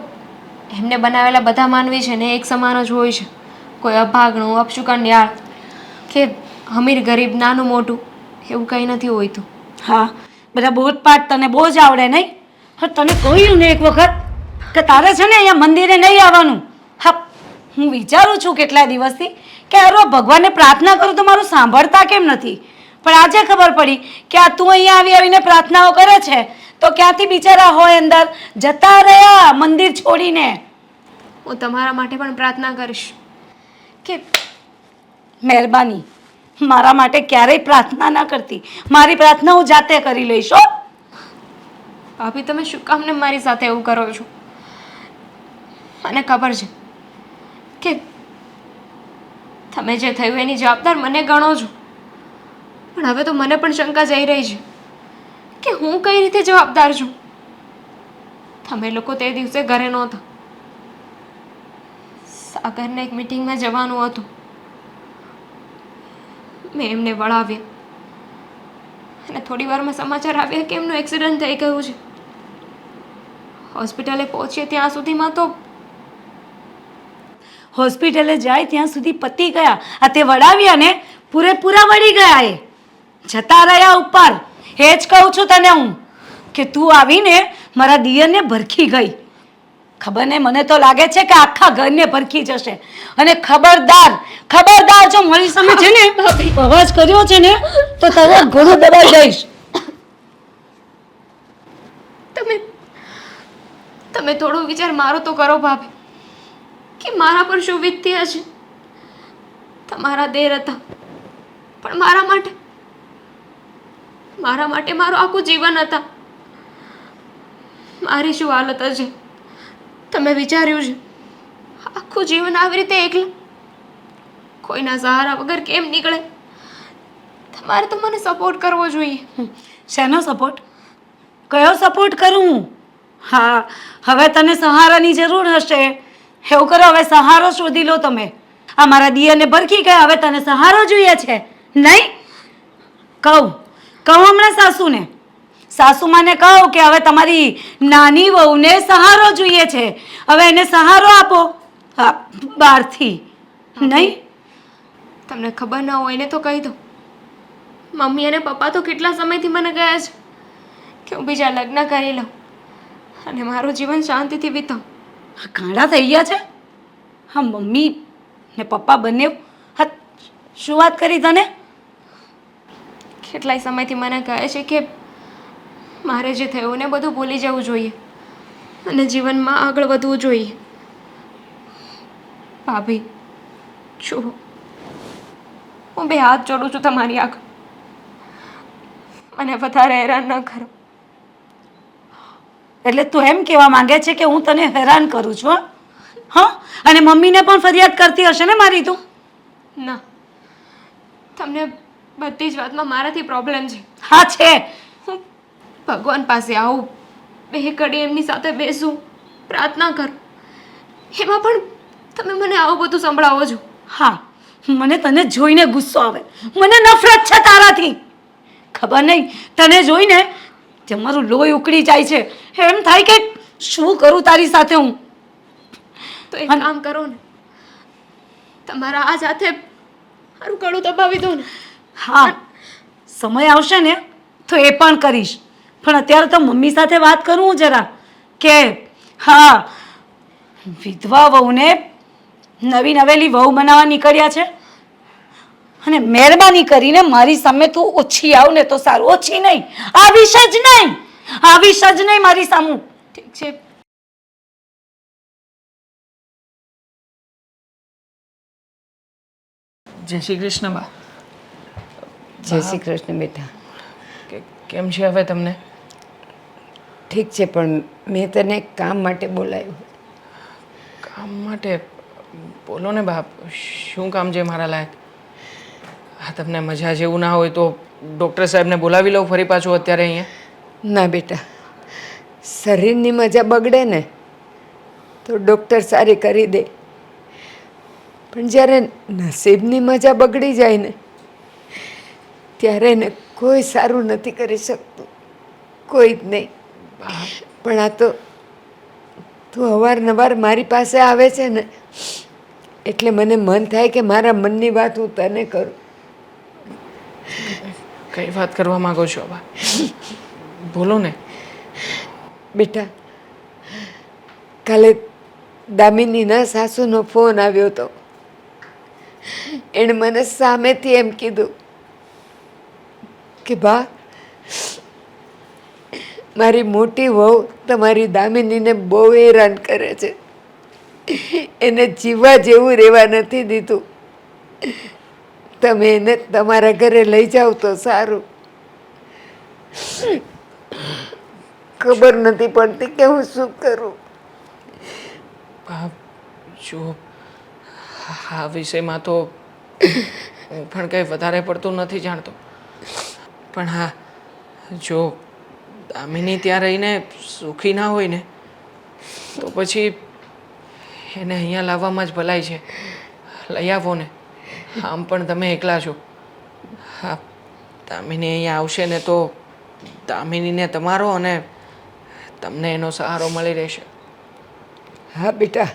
એમને બનાવેલા બધા માનવી છે ને એક સમાન જ હોય છે. કોઈ અભાગણું, અપશુકન્યાળ કે અમીર ગરીબ, નાનું મોટું એવું કંઈ નથી હોતું. હા, બધા બોધપાઠ તને બહુ જ આવડે નહીં? હા, તને કહ્યું ને એક વખત કે તારે છે ને અહીંયા મંદિરે નહીં આવવાનું. હા, હું વિચારું છું કેટલા દિવસથી કે અરે ભગવાનને પ્રાર્થના કરું તો મારું સાંભળતા કેમ નથી, પણ આજે ખબર પડી કે આ તું અહીંયા આવી આવીને પ્રાર્થનાઓ કરે છે તો ક્યાંથી બિચારા હોય અંદર જતા રહ્યા મંદિર છોડીને. હું તમારા માટે પણ પ્રાર્થના કરીશ કે મહેરબાની, મારા માટે ક્યારેય પ્રાર્થના ના કરતી. મારી પ્રાર્થના હું જાતે કરી લઈશ. હો ભાભી, તમે શું કામ ને મારી સાથે એવું કરો છો? મને ખબર છે કે તમે જે થયું એની જવાબદાર મને ગણો છો, પણ હવે તો મને પણ શંકા જઈ રહી છે કે હું કઈ રીતે જવાબદાર છું. તમે લોકો તે દિવસે ઘરે નહોતા. સાગરને એક મીટિંગમાં જવાનું હતું. મેં એમને વળાવ્યા અને થોડી વારમાં સમાચાર આવ્યા કે એમનું એક્સિડન્ટ થઈ ગયું છે. હોસ્પિટલે પહોંચીએ ત્યાં સુધીમાં તો હોસ્પિટલે જાય ત્યાં સુધી પતી ગયા. આ તે વડાવ્યા ને પૂરેપૂરા વળી ગયા, એ જતા રહ્યા ઉપર. એ જ કહું છું તને હું કે તું આવીને મારા દિયરને ભરખી ગઈ. ખબર ને, મને તો લાગે છે કે આખા ઘરને ભરખી જશે. અને ખબરદાર, ખબરદાર, જો મારી સામે છે ને અવાજ કર્યો છે ને તો તારું ઘણું દબાઈ જઈશ. તમે થોડો વિચાર મારો તો કરો ભાભી, કે મારા પર શું વીતતી હશે. તમારા દેર હતા, પણ મારા માટે મારું આખું જીવન હતા. મારી શું હાલત હશે તમે વિચાર્યું છે? આખું જીવન આવી રીતે એકલા, કોઈના સહારા વગર કેમ નીકળે? તમારે તો મને સપોર્ટ કરવો જોઈએ. શેનો સપોર્ટ? કયો સપોર્ટ કરું હું? હા, હવે તને સહારાની જરૂર હશે. એવું કરો, હવે સહારો શોધી લો તમે. આ મારા દિયરને ભરખી ગયા, હવે તને સહારો જોઈએ છે નહીં? કહું હમણાં સાસુને, સાસુમાને કહું કે હવે તમારી નાની વહુને સહારો જોઈએ છે, હવે એને સહારો આપો બહારથી. નહીં? તમને ખબર ન હોય ને તો કહી દો. મમ્મી અને પપ્પા તો કેટલા સમયથી મને કહે છે કે હું બીજા લગ્ન કરી લઉં અને મારું જીવન શાંતિથી વીતાવું. કાંડા થઈ ગયા છે? હા, મમ્મી ને પપ્પા બંને હા શું વાત કરી તને? કેટલાય સમયથી મને કહે છે કે મારે જે થયું ને બધું ભૂલી જવું જોઈએ અને જીવનમાં આગળ વધવું જોઈએ. ભાભી, જુઓ, હું બે હાથ જોડું છું તમારી આગળ. મને વધારે હેરાન ન કરો. એટલે તું એમ કહેવા માંગે છે કે હું તને હેરાન કરું છું? હા, અને મમ્મીને પણ ફરિયાદ કરતી હશે ને મારી તું? ના, તમને બધી જ વાતમાં મારાથી પ્રોબ્લેમ છે. હા છે. હું ભગવાન પાસે આવું, બે ઘડી એમની સાથે બેસું, પ્રાર્થના કરું, એમાં પણ તમે મને આવું બધું સંભળાવો છો. હા, મને તને જોઈને ગુસ્સો આવે, મને નફરત છે તારાથી. ખબર નહીં, તને જોઈને તમારું લોહી ઉકળી જાય છે. એમ થાય કે શું કરું તારી સાથે હું. તો એક કામ કરો ને, તમારા આ સાથે મારું ગળું દબાવી દો ને. હા, સમય આવશે ને તો એ પણ કરીશ. પણ અત્યારે તો મમ્મી સાથે વાત કરું હું જરા, કે હા, વિધવા વહુને નવી નવેલી વહુ બનાવવા નીકળ્યા છે, અને મહેરબાની કરીને મારી સામે તું ઓછી આવ ને તો સારું. ઓછી નહીં, આવીશ જ નહીં, આવીશ જ નહીં મારી સામું. ઠીક છે. જય શ્રી કૃષ્ણ બા. જય શ્રી કૃષ્ણ બેટા. કેમ છે હવે તમને? ઠીક છે, પણ મેં તને એક કામ માટે બોલાવ્યું. કામ માટે? બોલો ને બાપ, શું કામ છે મારા લાયક? હા, તમને મજા જેવું ના હોય તો ડૉક્ટર સાહેબને બોલાવી લઉં ફરી પાછું અત્યારે અહીંયા? ના બેટા, શરીરની મજા બગડે ને તો ડૉક્ટર સારી કરી દે, પણ જ્યારે નસીબની મજા બગડી જાય ને ત્યારે એને કોઈ સારું નથી કરી શકતું, કોઈ જ નહીં. પણ આ તો તું અવારનવાર મારી પાસે આવે છે ને એટલે મને મન થાય કે મારા મનની વાત હું તને કરું. કઈ વાત કરવા માંગો છો બા? બોલો ને. બેટા, કાલે દામિનીના સાસુનો ફોન આવ્યો હતો. એણે મને સામેથી એમ કીધું કે બા, મારી મોટી વહુ તમારી દામિનીને બહુ હેરાન કરે છે, એને જીવવા જેવું રહેવા નથી દીધું, તમે એને તમારા ઘરે લઈ જાઓ તો સારું. ખબર નથી પડતી કે હું શું કરું. બા જો, આ વિષયમાં તો હું પણ કંઈ વધારે પડતું નથી જાણતો, પણ હા, જો દામિની ત્યાં રહીને સુખી ના હોય ને તો પછી એને અહીંયા લાવવામાં જ ભલાઈ છે. લઈ આવો ને. આમ પણ તમે એકલા છો. હા, દામિની અહીંયા આવશે ને તો દામિનીને તમારો અને તમને એનો સહારો મળી રહેશે. હા બેટા,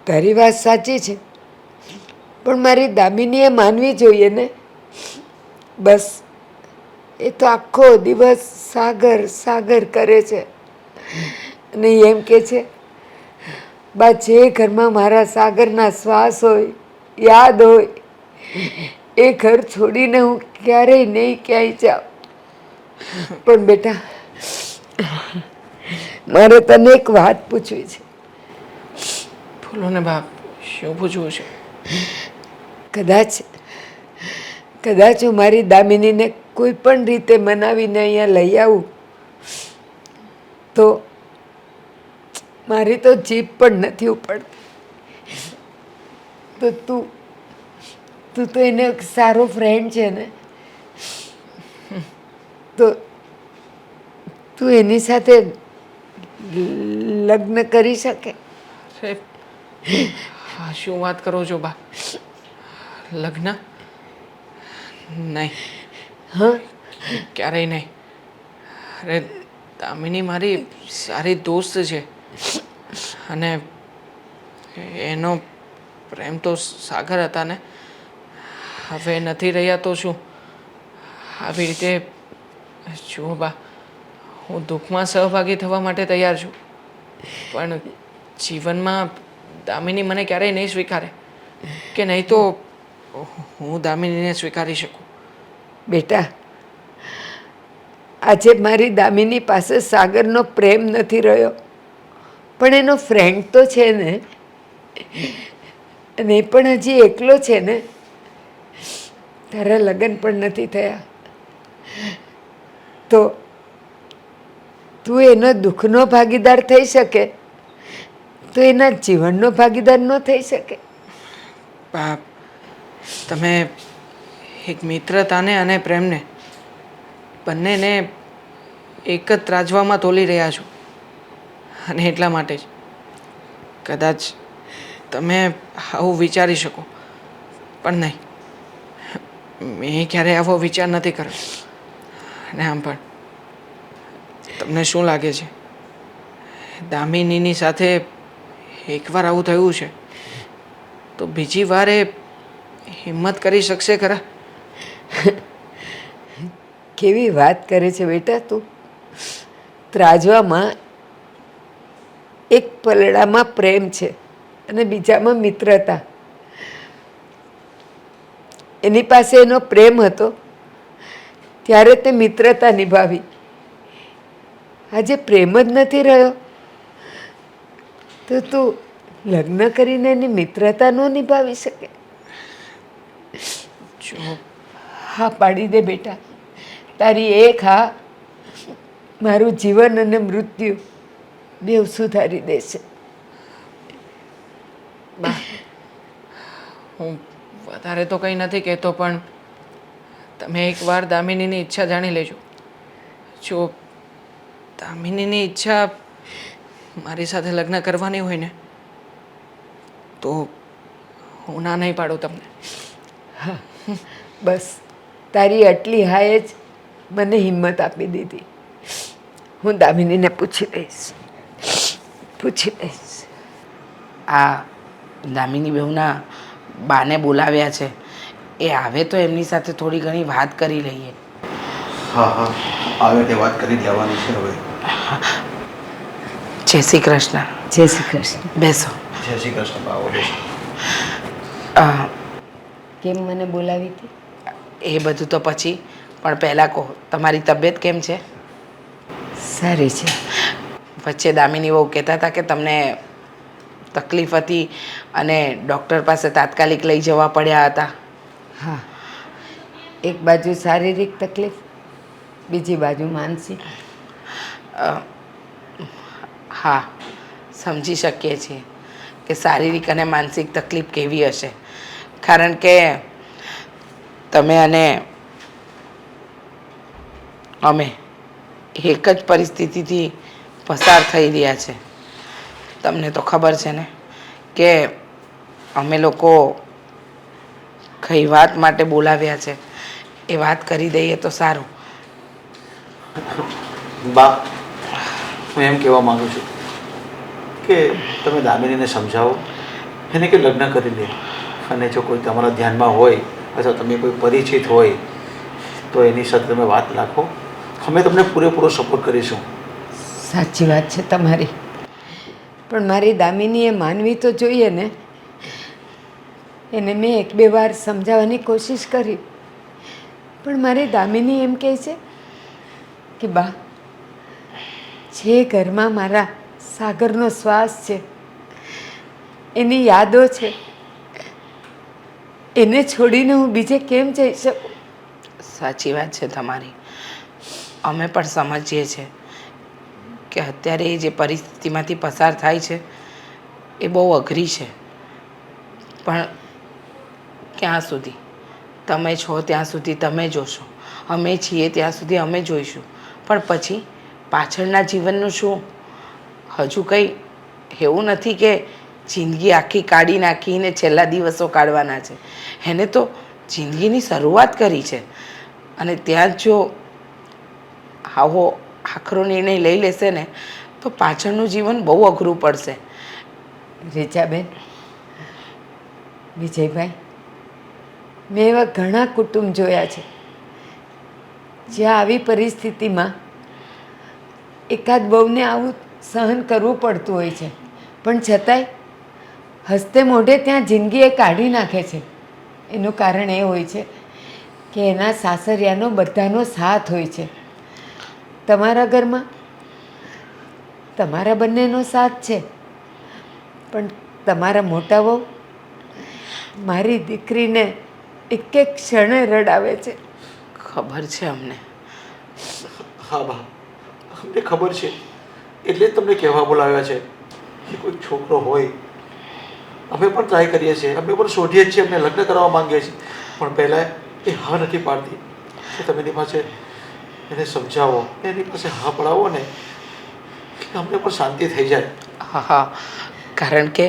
તારી વાત સાચી છે, પણ મારી દામિનીએ માનવી જોઈએ ને. બસ એ તો આખો દિવસ સાગર સાગર કરે છે અને એમ કે છે, બા જે ઘરમાં મારા સાગરના શ્વાસ હોય, યાદ હોય, એ ઘર છોડીને હું ક્યારેય નહીં ક્યાંય જાઉં. પણ બેટા, મારે તને એક વાત પૂછવી છે. બોલો ને બાપ, શું પૂછવું છે? કદાચ હું મારી દામિનીને કોઈ પણ રીતે મનાવીને અહીંયા લઈ આવું તો મારી તો જીભ પણ નથી ઉપડતી. તો તું તો એને એક સારો ફ્રેન્ડ છે ને, તો તું એની સાથે લગ્ન કરી શકે? અરે, હા, શું વાત કરો છો બા? લગ્ન? નહીં, હા, ક્યારેય નહીં. અરે, દામિની મારી સારી દોસ્ત છે અને એનો પ્રેમ તો સાગર હતા ને. હવે નથી રહ્યા તો શું? આવી રીતે જુઓ બા, હું દુઃખમાં સહભાગી થવા માટે તૈયાર છું, પણ જીવનમાં દામિની મને ક્યારેય નહીં સ્વીકારે, કે નહીં તો હું દામિનીને સ્વીકારી શકું. બેટા, આજે મારી દામિની પાસે સાગરનો પ્રેમ નથી રહ્યો, પણ એનો ફ્રેન્ડ તો છે ને, અને એ પણ હજી એકલો છે ને. તારા લગ્ન પણ નથી થયા તો તું એનો દુઃખનો ભાગીદાર થઈ શકે, તો એના જીવનનો ભાગીદાર ન થઈ શકે? બાપ, તમે એક મિત્રતાને અને પ્રેમને બંનેને એક જ ત્રાજવામાં તોલી રહ્યા છો, અને એટલા માટે જ કદાચ તમે આવું વિચારી શકો, પણ નહીં, મેં ક્યારેય આવો વિચાર નથી કર્યો. અને આમ પણ તમને શું લાગે છે, દામિનીની સાથે એકવાર આવું થયું છે તો બીજી વાર એ હિંમત કરી શકશે ખરા? કેવી વાત કરે છે બેટા તું. ત્રાજવામાં એક પલડામાં પ્રેમ છે અને બીજામાં મિત્રતા. એની પાસે એનો પ્રેમ હતો ત્યારે તે મિત્રતા નિભાવી. આજે પ્રેમ જ નથી રહ્યો તો તું લગ્ન કરીને એની મિત્રતા ન નિભાવી શકે? જો હા પાડી દે બેટા. તારી એક હા મારું જીવન અને મૃત્યુ બેવ સુધારી દેશે. હું વધારે તો કંઈ નથી કહેતો, પણ તમે એકવાર દામિનીની ઈચ્છા જાણી લેજો. જો દામિનીની ઈચ્છા મારી સાથે લગ્ન કરવાની હોય ને તો હું ના નહીં પાડું તમને. બસ તારી આટલી હાય જ મને હિંમત આપી દીધી. હું દામિનીને પૂછી લઈશ. આ દામિની બહુના બાને બોલાવ્યા છે, એ આવે તો એમની સાથે થોડી ઘણી વાત કરી લઈએ. હા હા, આવે તે વાત કરી લેવાની છે હવે. જય શ્રી કૃષ્ણ. જય શ્રી કૃષ્ણ. બેસો. જય શ્રી કૃષ્ણ બાવો. કેમ મને બોલાવી હતી? એ બધું તો પછી, પણ પહેલાં કહો તમારી તબિયત કેમ છે? સારી છે. વચ્ચે દામિની બહુ કહેતા હતા કે તમને તકલીફ હતી અને ડૉક્ટર પાસે તાત્કાલિક લઈ જવા પડ્યા હતા. હા, એક બાજુ શારીરિક તકલીફ, બીજી બાજુ માનસિક. હા, સમજી શકીએ છીએ કે શારીરિક અને માનસિક તકલીફ કેવી હશે, કારણ કે તમે અને અમે એક જ પરિસ્થિતિથી પસાર થઈ રહ્યા છે. તમને તો ખબર છે ને કે અમે લોકો કઈ વાત માટે બોલાવ્યા છે, એ વાત કરી દઈએ તો સારું. બા, હું એમ કહેવા માગું છું કે તમે દામિનીને સમજાવો એને કે લગ્ન કરી લે. અને જો કોઈ તમારા ધ્યાનમાં હોય અથવા તમે કોઈ પરિચિત હોય તો એની સાથે તમે વાત રાખો. અમે તમને પૂરેપૂરો સપોર્ટ કરીશું. સાચી વાત છે તમારી, પણ મારી દામિનીએ માનવી તો જોઈએ ને. એને મેં એક બે વાર સમજાવવાની કોશિશ કરી, પણ મારી દામિની એમ કહે છે કે બા, જે ઘરમાં મારા સાગરનો શ્વાસ છે, એની યાદો છે, એને છોડીને હું બીજે કેમ જઈ શકું? સાચી વાત છે તમારી. અમે પણ સમજીએ છીએ કે અત્યારે એ જે પરિસ્થિતિમાંથી પસાર થાય છે એ બહુ અઘરી છે, પણ ક્યાં સુધી? તમે છો ત્યાં સુધી તમે જોશો, અમે છીએ ત્યાં સુધી અમે જોઈશું, પણ પછી પાછળના જીવનનું શું? હજુ કંઈ એવું નથી કે જિંદગી આખી કાઢી નાખીને છેલ્લા દિવસો કાઢવાના છે. એને તો જિંદગીની શરૂઆત કરી છે, અને ત્યાં જ જો આવો આખરો નિર્ણય લઈ લેશે ને તો પાછળનું જીવન બહુ અઘરું પડશે. રીચાબેન, વિજયભાઈ, મેં એવા ઘણા કુટુંબ જોયા છે જ્યાં આવી પરિસ્થિતિમાં એકાદ બહુને આવું સહન કરવું પડતું હોય છે, પણ છતાંય હસતે મોઢે ત્યાં જિંદગી એ કાઢી નાખે છે. એનું કારણ એ હોય છે કે એના સાસરિયાનો બધાનો સાથ હોય છે. તમારા ઘરમાં તમારા બંનેનો સાથ છે, પણ તમારા મોટા વહુ મારી દીકરીને એક એક ક્ષણે રડાવે છે. ખબર છે અમને. હા બા, અમને ખબર છે, એટલે જ તમને કહેવા બોલાવ્યા છે કે કોઈ છોકરો હોય. અમે પણ ટ્રાય કરીએ છીએ, અમે પણ શોધીએ જ છીએ, અમને લગ્ન કરવા માંગીએ છીએ, પણ પહેલાં એ હા નથી પાડતી. તો તમે એની પાસે એને સમજાવો, એની પાસે હા પડાવો ને, એટલે અમને પણ શાંતિ થઈ જાય. હા, કારણ કે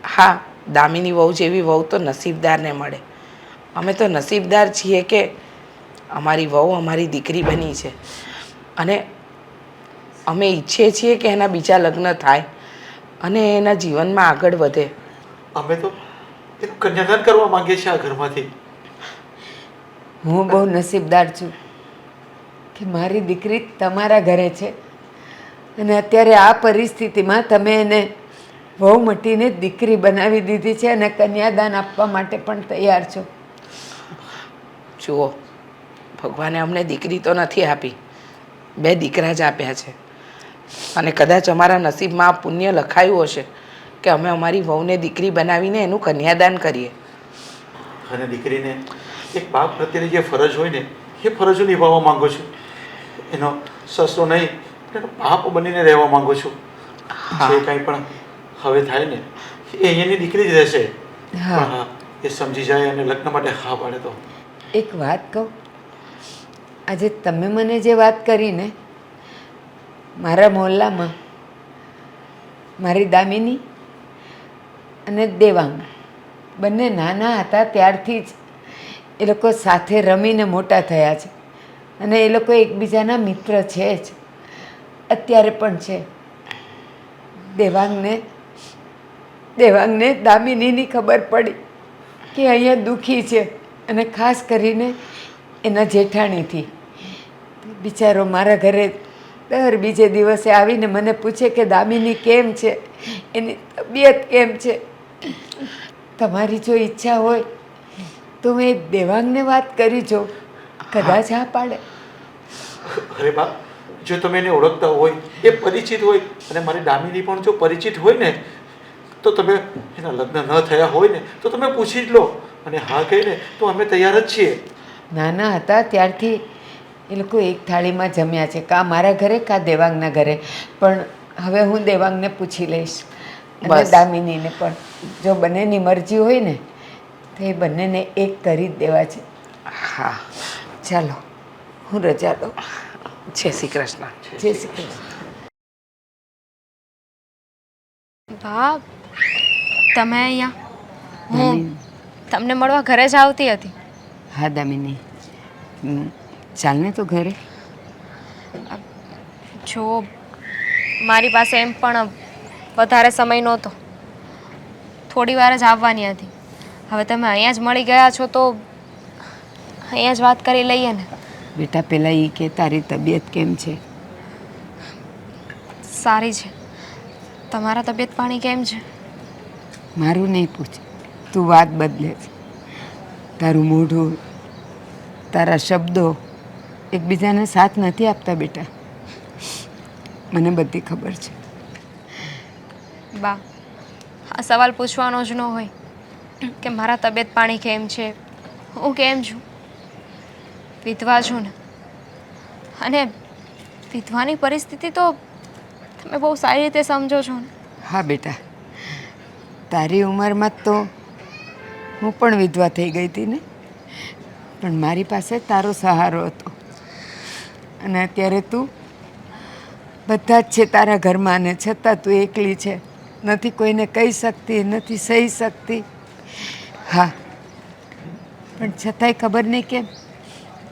હા, દામિની વહુ જેવી વહુ તો નસીબદારને મળે. અમે તો નસીબદાર છીએ કે અમારી વહુ અમારી દીકરી બની છે અને અમે ઈચ્છીએ છીએ કે એના બીજા લગ્ન થાય અને એના જીવનમાં આગળ વધે. અમે તો એનું કન્યાદાન કરવા માંગીએ છીએ આ ઘરમાંથી. હું બહુ નસીબદાર છું કે મારી દીકરી તમારા ઘરે છે અને અત્યારે આ પરિસ્થિતિમાં તમે એને વહુ મટીને દીકરી બનાવી દીધી છે અને કન્યાદાન આપવા માટે પણ તૈયાર છો. જુઓ, ભગવાને અમને દીકરી તો નથી આપી, 2 દીકરા જ આપ્યા છે અને કદાચ અમારા નસીબમાં આ પુણ્ય લખાયું હશે કે અમે અમારી વહુને દીકરી બનાવીને એનું કન્યાદાન કરીએ. અને દીકરીને એક બાપ પ્રત્યેની જે ફરજ હોય ને એ ફરજો નિભાવવા માંગુ છું. એનો સસરો નહીં એનો બાપ બનીને રહેવા માંગુ છું. જે કાંઈ પણ હવે થાય ને એ અહીંયાની દીકરી જ રહેશે. હા. પણ હા, એ સમજી જાય અને લગ્ન માટે હા પાડે તો. એક વાત કહું, આજે તમે મને જે વાત કરી ને, મારા મોહલ્લામાં મારી દામિની અને દેવાંગ બંને નાના હતા ત્યારથી જ એ લોકો સાથે રમીને મોટા થયા છે અને એ લોકો એકબીજાના મિત્ર છે જ, અત્યારે પણ છે. દેવાંગને દામિનીની ખબર પડી કે અહીંયા દુઃખી છે અને ખાસ કરીને એના જેઠાણીથી. બિચારો મારા ઘરે દર બીજે દિવસે આવીને મને પૂછે કે દામિની કેમ છે, એની તબિયત કેમ છે. તમારી જો ઈચ્છા હોય તો હું એ દેવાંગને વાત કરી જો, કદાચ હા પાડે. અરે બા, જો તમે એને ઓળખતા હોય, એ પરિચિત હોય અને મારી દામિની પણ જો પરિચિત હોય ને તો તમે એના લગ્ન ન થયા હોય ને તો તમે પૂછી જ લો અને હા કહીને તો અમે તૈયાર જ છીએ. નાના હતા ત્યારથી એ લોકો એક થાળીમાં જમ્યા છે, કાં મારા ઘરે કાં દેવાંગના ઘરે. પણ હવે હું દેવાંગને પૂછી લઈશ અને બસ. દામિનીને પણ. જો બંનેની મરજી હોય ને તો એ બંનેને એક કરી જ દેવા છે. હા, ચાલો, હું રજા લઉં. જય શ્રી કૃષ્ણ. જય શ્રી કૃષ્ણ. વાહ, તમે અહીંયા? હું દામિની. તમને મળવા ઘરે જ આવતી હતી. હા દામિની, ચાલને તો ઘરે. જો મારી પાસે એમ પણ વધારે સમય નહોતો, થોડી વાર જ આવવાની હતી. હવે તમે અહીંયા જ મળી ગયા છો તો અહીંયા જ વાત કરી લઈએ ને. બેટા પહેલાં એ કે તારી તબિયત કેમ છે? સારી છે. તમારા તબિયત પાણી કેમ છે? મારું નહીં પૂછ, તું વાત બદલે છે. તારું મોઢું, તારા શબ્દો એકબીજાને સાથ નથી આપતા બેટા, મને બધી ખબર છે. બા, આ સવાલ પૂછવાનો જ ન હોય કે મારા તબિયત પાણી કેમ છે, હું કેમ છું. વિધવા છું ને, અને વિધવાની પરિસ્થિતિ તો તમે બહુ સારી રીતે સમજો છો ને. હા બેટા, તારી ઉંમરમાં તો હું પણ વિધવા થઈ ગઈ હતી ને, પણ મારી પાસે તારો સહારો હતો. અને અત્યારે તું, બધા જ છે તારા ઘરમાં ને છતાં તું એકલી છે, નથી કોઈને કહી શકતી, નથી સહી શકતી. હા, પણ છતાંય ખબર નહીં કેમ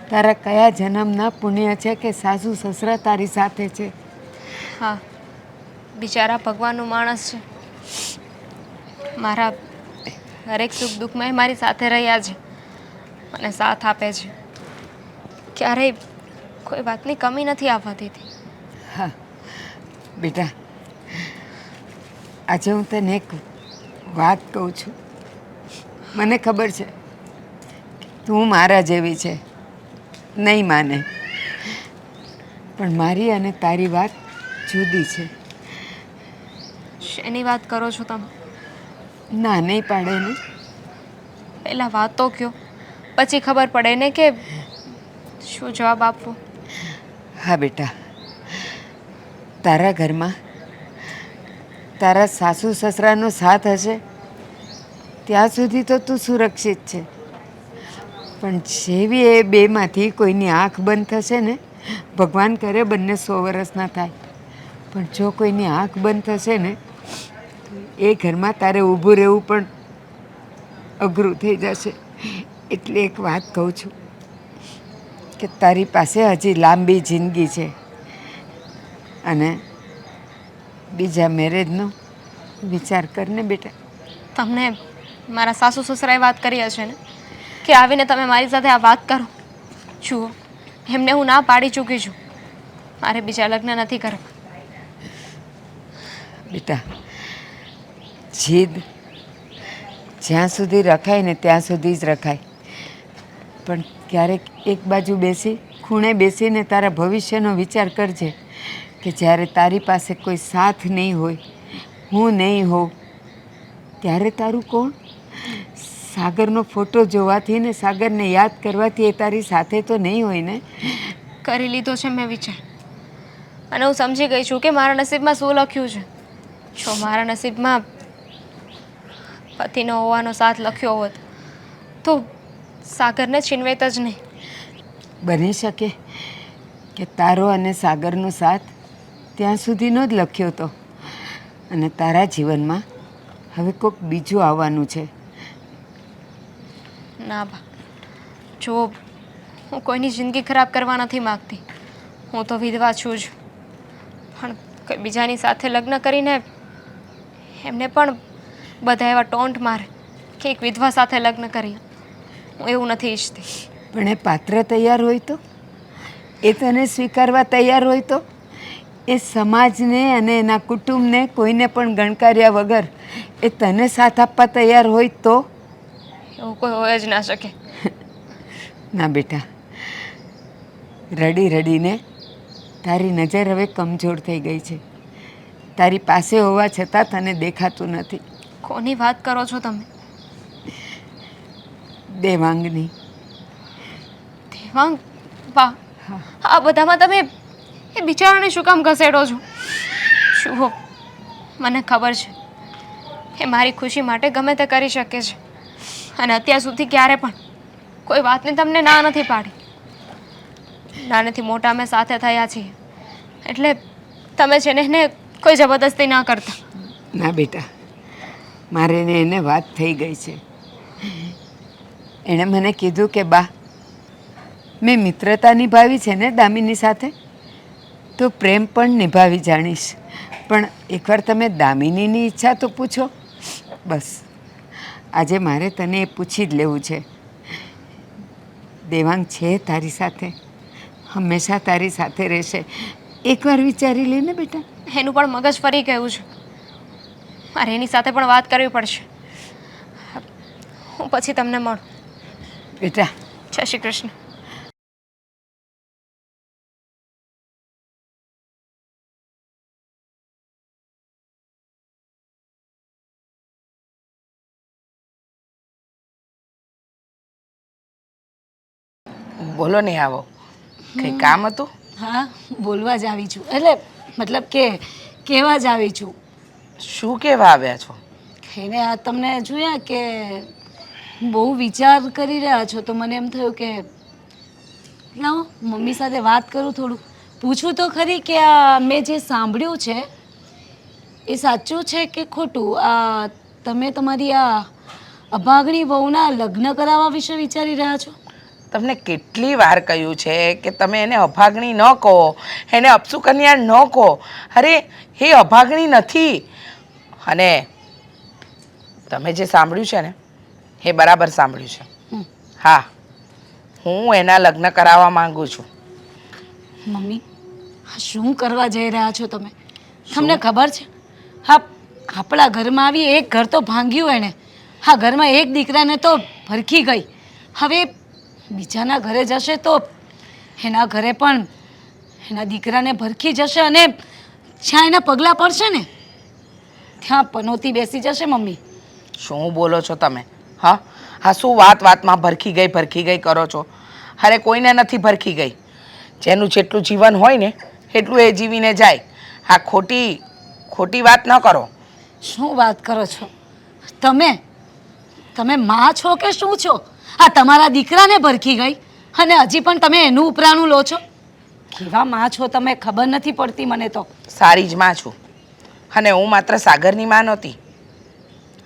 તારા કયા જન્મના પુણ્ય છે કે સાસુ સસરા તારી સાથે છે. હા, બિચારા ભગવાનનું માણસ છે. મારા દરેક સુખ દુઃખમાં એ મારી સાથે રહ્યા છે અને સાથ આપે છે. ક્યારેય કોઈ વાતની કમી નથી આવવા દીધી. હા બેટા, આજે હું તને એક વાત કહું છું. મને ખબર છે તું મારા જેવી છે, નહીં માને, પણ મારી અને તારી વાત જુદી છે. શેની વાત કરો છો તમે? ના, નહીં પાડે ને. પહેલાં વાત તો કયો, પછી ખબર પડે ને કે શું જવાબ આપવો. હા બેટા, તારા ઘરમાં તારા સાસુ સસરાનો સાથ હશે ત્યાં સુધી તો તું સુરક્ષિત છે, પણ જેવી એ બેમાંથી કોઈની આંખ બંધ થશે ને, ભગવાન કરે બંને 100 વર્ષના થાય, પણ જો કોઈની આંખ બંધ થશે ને તો એ ઘરમાં તારે ઊભું રહેવું પણ અઘરું થઈ જશે. એટલે એક વાત કહું છું કે તારી પાસે હજી લાંબી જિંદગી છે અને બીજા મેરેજનો વિચાર કરને બેટા. તમને મારા સાસુ સસરાએ વાત કરી હશે ને કે આવીને તમે મારી સાથે આ વાત કરો. જુઓ, એમને હું ના પાડી ચૂકી છું. મારે બીજા લગ્ન નથી કરવા. બેટા, જીદ જ્યાં સુધી રખાય ને ત્યાં સુધી જ રખાય, પણ ક્યારેક એક બાજુ બેસી ખૂણે બેસીને તારા ભવિષ્યનો વિચાર કરજે કે જ્યારે તારી પાસે કોઈ સાથ નહીં હોય, હું નહીં હોઉં, ત્યારે તારું કોણ? સાગરનો ફોટો જોવાથી ને સાગરને યાદ કરવાથી એ તારી સાથે તો નહીં હોય ને. કરી લીધો છે મેં વિચાર, અને હું સમજી ગઈ છું કે મારા નસીબમાં શું લખ્યું છે. જો મારા નસીબમાં પતિનો હોવાનો સાથ લખ્યો હોત તો સાગરને છીનવેત જ નહીં. બની શકે કે તારો અને સાગરનો સાથ ત્યાં સુધીનો જ લખ્યો હતો અને તારા જીવનમાં હવે કોઈક બીજું આવવાનું છે. ના બા, જો હું કોઈની જિંદગી ખરાબ કરવા નથી માગતી. હું તો વિધવા છું જ, પણ કોઈ બીજાની સાથે લગ્ન કરીને એમને પણ બધા એવા ટોન્ટ મારે કે એક વિધવા સાથે લગ્ન કરી. હું એવું નથી ઈચ્છતી. પણ એ પાત્ર તૈયાર હોય તો, એ તને સ્વીકારવા તૈયાર હોય તો, એ સમાજને અને એના કુટુંબને કોઈને પણ ગણકાર્યા વગર એ તને સાથ આપવા તૈયાર હોય તો. એવું કોઈ હોય જ ના શકે. ના બેટા, રડી રડીને તારી નજર હવે કમજોર થઈ ગઈ છે. તારી પાસે હોવા છતાં તને દેખાતું નથી. કોની વાત કરો છો તમે? દેવાંગની. દેવાંગ? વાહ, આ બધામાં તમે એ બિચારાને શું કામ ઘસેડો છો? જુઓ, મને ખબર છે એ મારી ખુશી માટે ગમે તે કરી શકે છે, અને અત્યાર સુધી ક્યારે પણ કોઈ વાતને તમને ના નથી પાડી. નાનેથી મોટા અમે સાથે થયા છીએ, એટલે તમે છે ને એને કોઈ જબરદસ્તી ના કરતા. ના બેટા, મારે ને એને વાત થઈ ગઈ છે. એણે મને કીધું કે બા, મેં મિત્રતા નિભાવી છે ને દામિની સાથે, તો પ્રેમ પણ નિભાવી જાણીશ. પણ એકવાર તમે દામિનીની ઈચ્છા તો પૂછો. બસ આજે મારે તને એ પૂછી જ લેવું છે. દેવાંગ છે તારી સાથે, હંમેશા તારી સાથે રહેશે. એકવાર વિચારી લે ને બેટા. એનું પણ મગજ ફરી ગયું છે. મારે એની સાથે પણ વાત કરવી પડશે. હું પછી તમને મળું. બેટા, જય શ્રી કૃષ્ણ. બોલો નહીં આવો, કંઈ કામ હતું? હા, બોલવા જ આવી છું. એટલે મતલબ કે કહેવા જ આવી છું. શું કહેવા આવ્યા છો? એને આ તમને જોયા કે બહુ વિચાર કરી રહ્યા છો, તો મને એમ થયું કે લાવો મમ્મી સાથે વાત કરું, થોડું પૂછું તો ખરી કે આ મેં જે સાંભળ્યું છે એ સાચું છે કે ખોટું. આ તમે તમારી આ અભાગણી વહુના લગ્ન કરાવવા વિશે વિચારી રહ્યા છો? તમને કેટલી વાર કહ્યું છે કે તમે એને અભાગણી ન કહો, એને અપસુકન્યા ન કહો. અરે એ અભાગણી નથી. અને તમે જે સાંભળ્યું છે ને એ બરાબર સાંભળ્યું છે. હા, હું એના લગ્ન કરાવવા માંગુ છું. મમ્મી, આ શું કરવા જઈ રહ્યા છો તમે? તમને ખબર છે, હા, આપણા ઘરમાં આવી એક ઘર તો ભાંગ્યું એણે. હા, ઘરમાં એક દીકરાને તો ભરખી ગઈ. હવે બીજાના ઘરે જશે તો એના ઘરે પણ એના દીકરાને ભરખી જશે, અને જ્યાં એના પગલાં પડશે ને ત્યાં પનોતી બેસી જશે. મમ્મી, શું બોલો છો તમે? હા, હા, શું વાત વાતમાં ભરખી ગઈ કરો છો? અરે કોઈને નથી ભરખી ગઈ. જેનું જેટલું જીવન હોય ને એટલું એ જીવીને જાય. આ ખોટી વાત ન કરો. શું વાત કરો છો તમે? તમે માં છો કે શું છો? આ તમારા દીકરાને ભરખી ગઈ અને હજી પણ તમે એનું ઉપરાણું લો છો? કેવા માં છો તમે, ખબર નથી પડતી મને તો. સારી જ માં છું, અને હું માત્ર સાગરની માં નહોતી,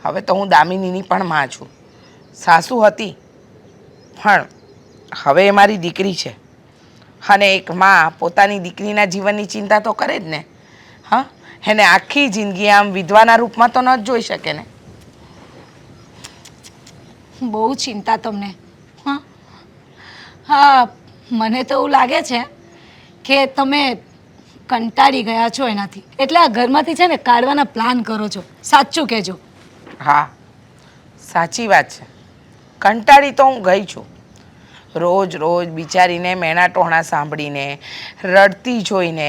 હવે તો હું દામિનીની પણ માં છું. સાસુ હતી પણ હવે એ મારી દીકરી છે અને એક માં પોતાની દીકરીના જીવનની ચિંતા તો કરે જ ને. હા, એને આખી જિંદગી આમ વિધવાના રૂપમાં તો ન જ જોઈ શકે ને. બહુ ચિંતા તમને. હા હા, મને તો એવું લાગે છે કે તમે કંટાળી ગયા છો એનાથી, એટલે આ ઘરમાંથી છે ને કાઢવાના પ્લાન કરો છો. સાચું કહેજો. હા, સાચી વાત છે. કંટાળી તો હું ગઈ છું. રોજ રોજ બિચારીને મેણા ટોણા સાંભળીને, રડતી જોઈને,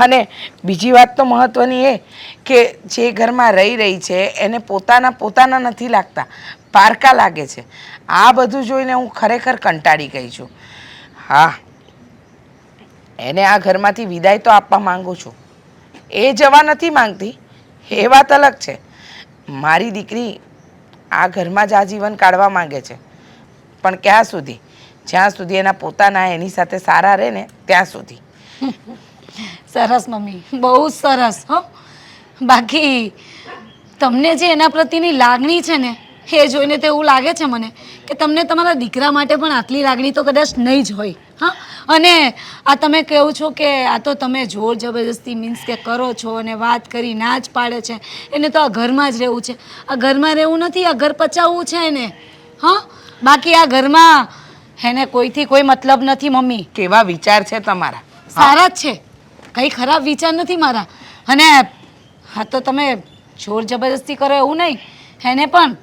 અને બીજી વાત તો મહત્ત્વની એ કે જે ઘરમાં રહી છે એને પોતાના નથી લાગતા, પારકા લાગે છે. આ બધું જોઈને હું ખરેખર કંટાળી ગઈ છું. હા, એને આ ઘરમાંથી વિદાય તો આપવા માંગુ છું. એ જવા નથી માંગતી, એ વાત અલગ છે. મારી દીકરી આ ઘરમાં જ આજીવન કાઢવા માંગે છે, પણ ક્યાં સુધી? જ્યાં સુધી એના પોતાના એની સાથે સારા રહે ને ત્યાં સુધી. સરસ મમ્મી, બહુ જ સરસ. હો, બાકી તમને જે એના પ્રત્યેની લાગણી છે ને એ જોઈને તો એવું લાગે છે મને કે તમને તમારા દીકરા માટે પણ આટલી લાગણી તો કદાચ નહીં જ હોય. હા, અને આ તમે કહો છો કે આ તો તમે જોર જબરદસ્તી મીન્સ કે કરો છો અને વાત કરી ના જ પાડે છે. એને તો આ ઘરમાં જ રહેવું છે. આ ઘરમાં રહેવું નથી, આ ઘર પચાવવું છે એને. હા, બાકી આ ઘરમાં એને કોઈથી કોઈ મતલબ નથી મમ્મી. કેવા વિચાર છે તમારા? સારા જ છે, કંઈ ખરાબ વિચાર નથી મારા. અને હા, તો તમે જોર જબરદસ્તી કરો એવું નહીં. એને પણ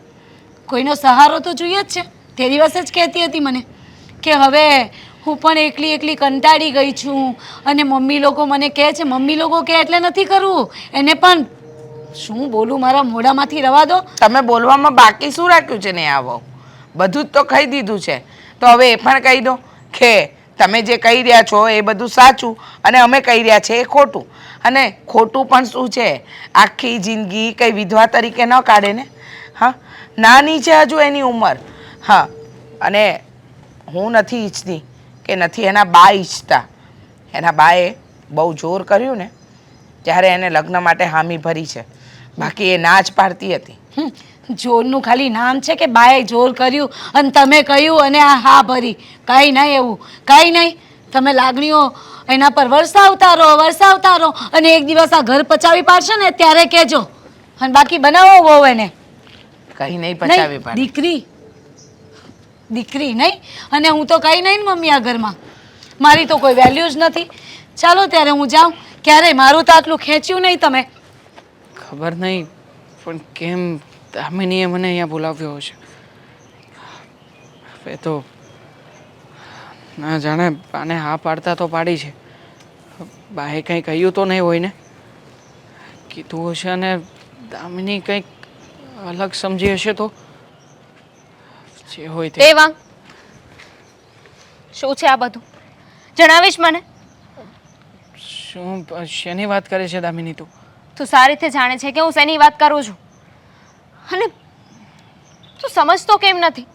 કોઈનો સહારો તો જોઈએ જ છે. તે દિવસે જ કહેતી હતી મને કે હવે હું પણ એકલી એકલી કંટાળી ગઈ છું અને મમ્મી લોકો મને કહે છે. મમ્મી લોકો કહે એટલે નથી કરવું. એને પણ શું બોલું, મારા મોઢામાંથી રવા દો. તમે બોલવામાં બાકી શું રાખ્યું છે ને? આવો બધું જ તો કહી દીધું છે, તો હવે એ પણ કહી દો કે તમે જે કહી રહ્યા છો એ બધું સાચું અને અમે કહી રહ્યા છે એ ખોટું. અને ખોટું પણ શું છે? આખી જિંદગી કંઈ વિધવા તરીકે ન કાઢે ને. હા, નાની છે હજુ એની ઉંમર. હા, અને હું નથી ઈચ્છતી કે નથી એના બા ઈચ્છતા. એના બાએ બહુ જોર કર્યું ને ત્યારે એને લગ્ન માટે હામી ભરી છે, બાકી એ ના જ પાડતી હતી. જોરનું ખાલી નામ છે કે બાએ જોર કર્યું અને તમે કહ્યું અને આ હા ભરી. કંઈ નહીં એવું, કંઈ નહીં. તમે લાગણીઓ એના પર વરસાવતા રહો અને એક દિવસ આ ઘર પચાવી પાડશે ને ત્યારે કહેજો. અને બાકી બનાવો બહુ એને. કઈ નહીં પચાવી પાડે. દીકરી નહીં. અને હું તો કંઈ નહીં ને મમ્મી આ ઘરમાં. મારી તો કોઈ વેલ્યુ જ નથી. ચાલો ત્યારે હું જાઉં. ક્યારેય મારું તો આટલું ખેંચ્યું નહીં તમે. ખબર નહીં પણ કેમ દામિનીએ મને અહીંયા બોલાવ્યો હશે. હવે તો ના જાણે બાને હા પાડતા તો પાડી છે. બાએ કંઈ કહ્યું તો નહીં હોય ને? કીધું હશે અને દામિની કંઈક અલગ સમજી હશે તો જે હોય તે. દેવાંગ, શું છે આ બધું? જણાવીશ મને? શું શેની વાત કરે છે દામિની તું? તું સારી રીતે જાણે છે કે હું શેની વાત કરું છું. અને તું સમજતો કેમ નથી?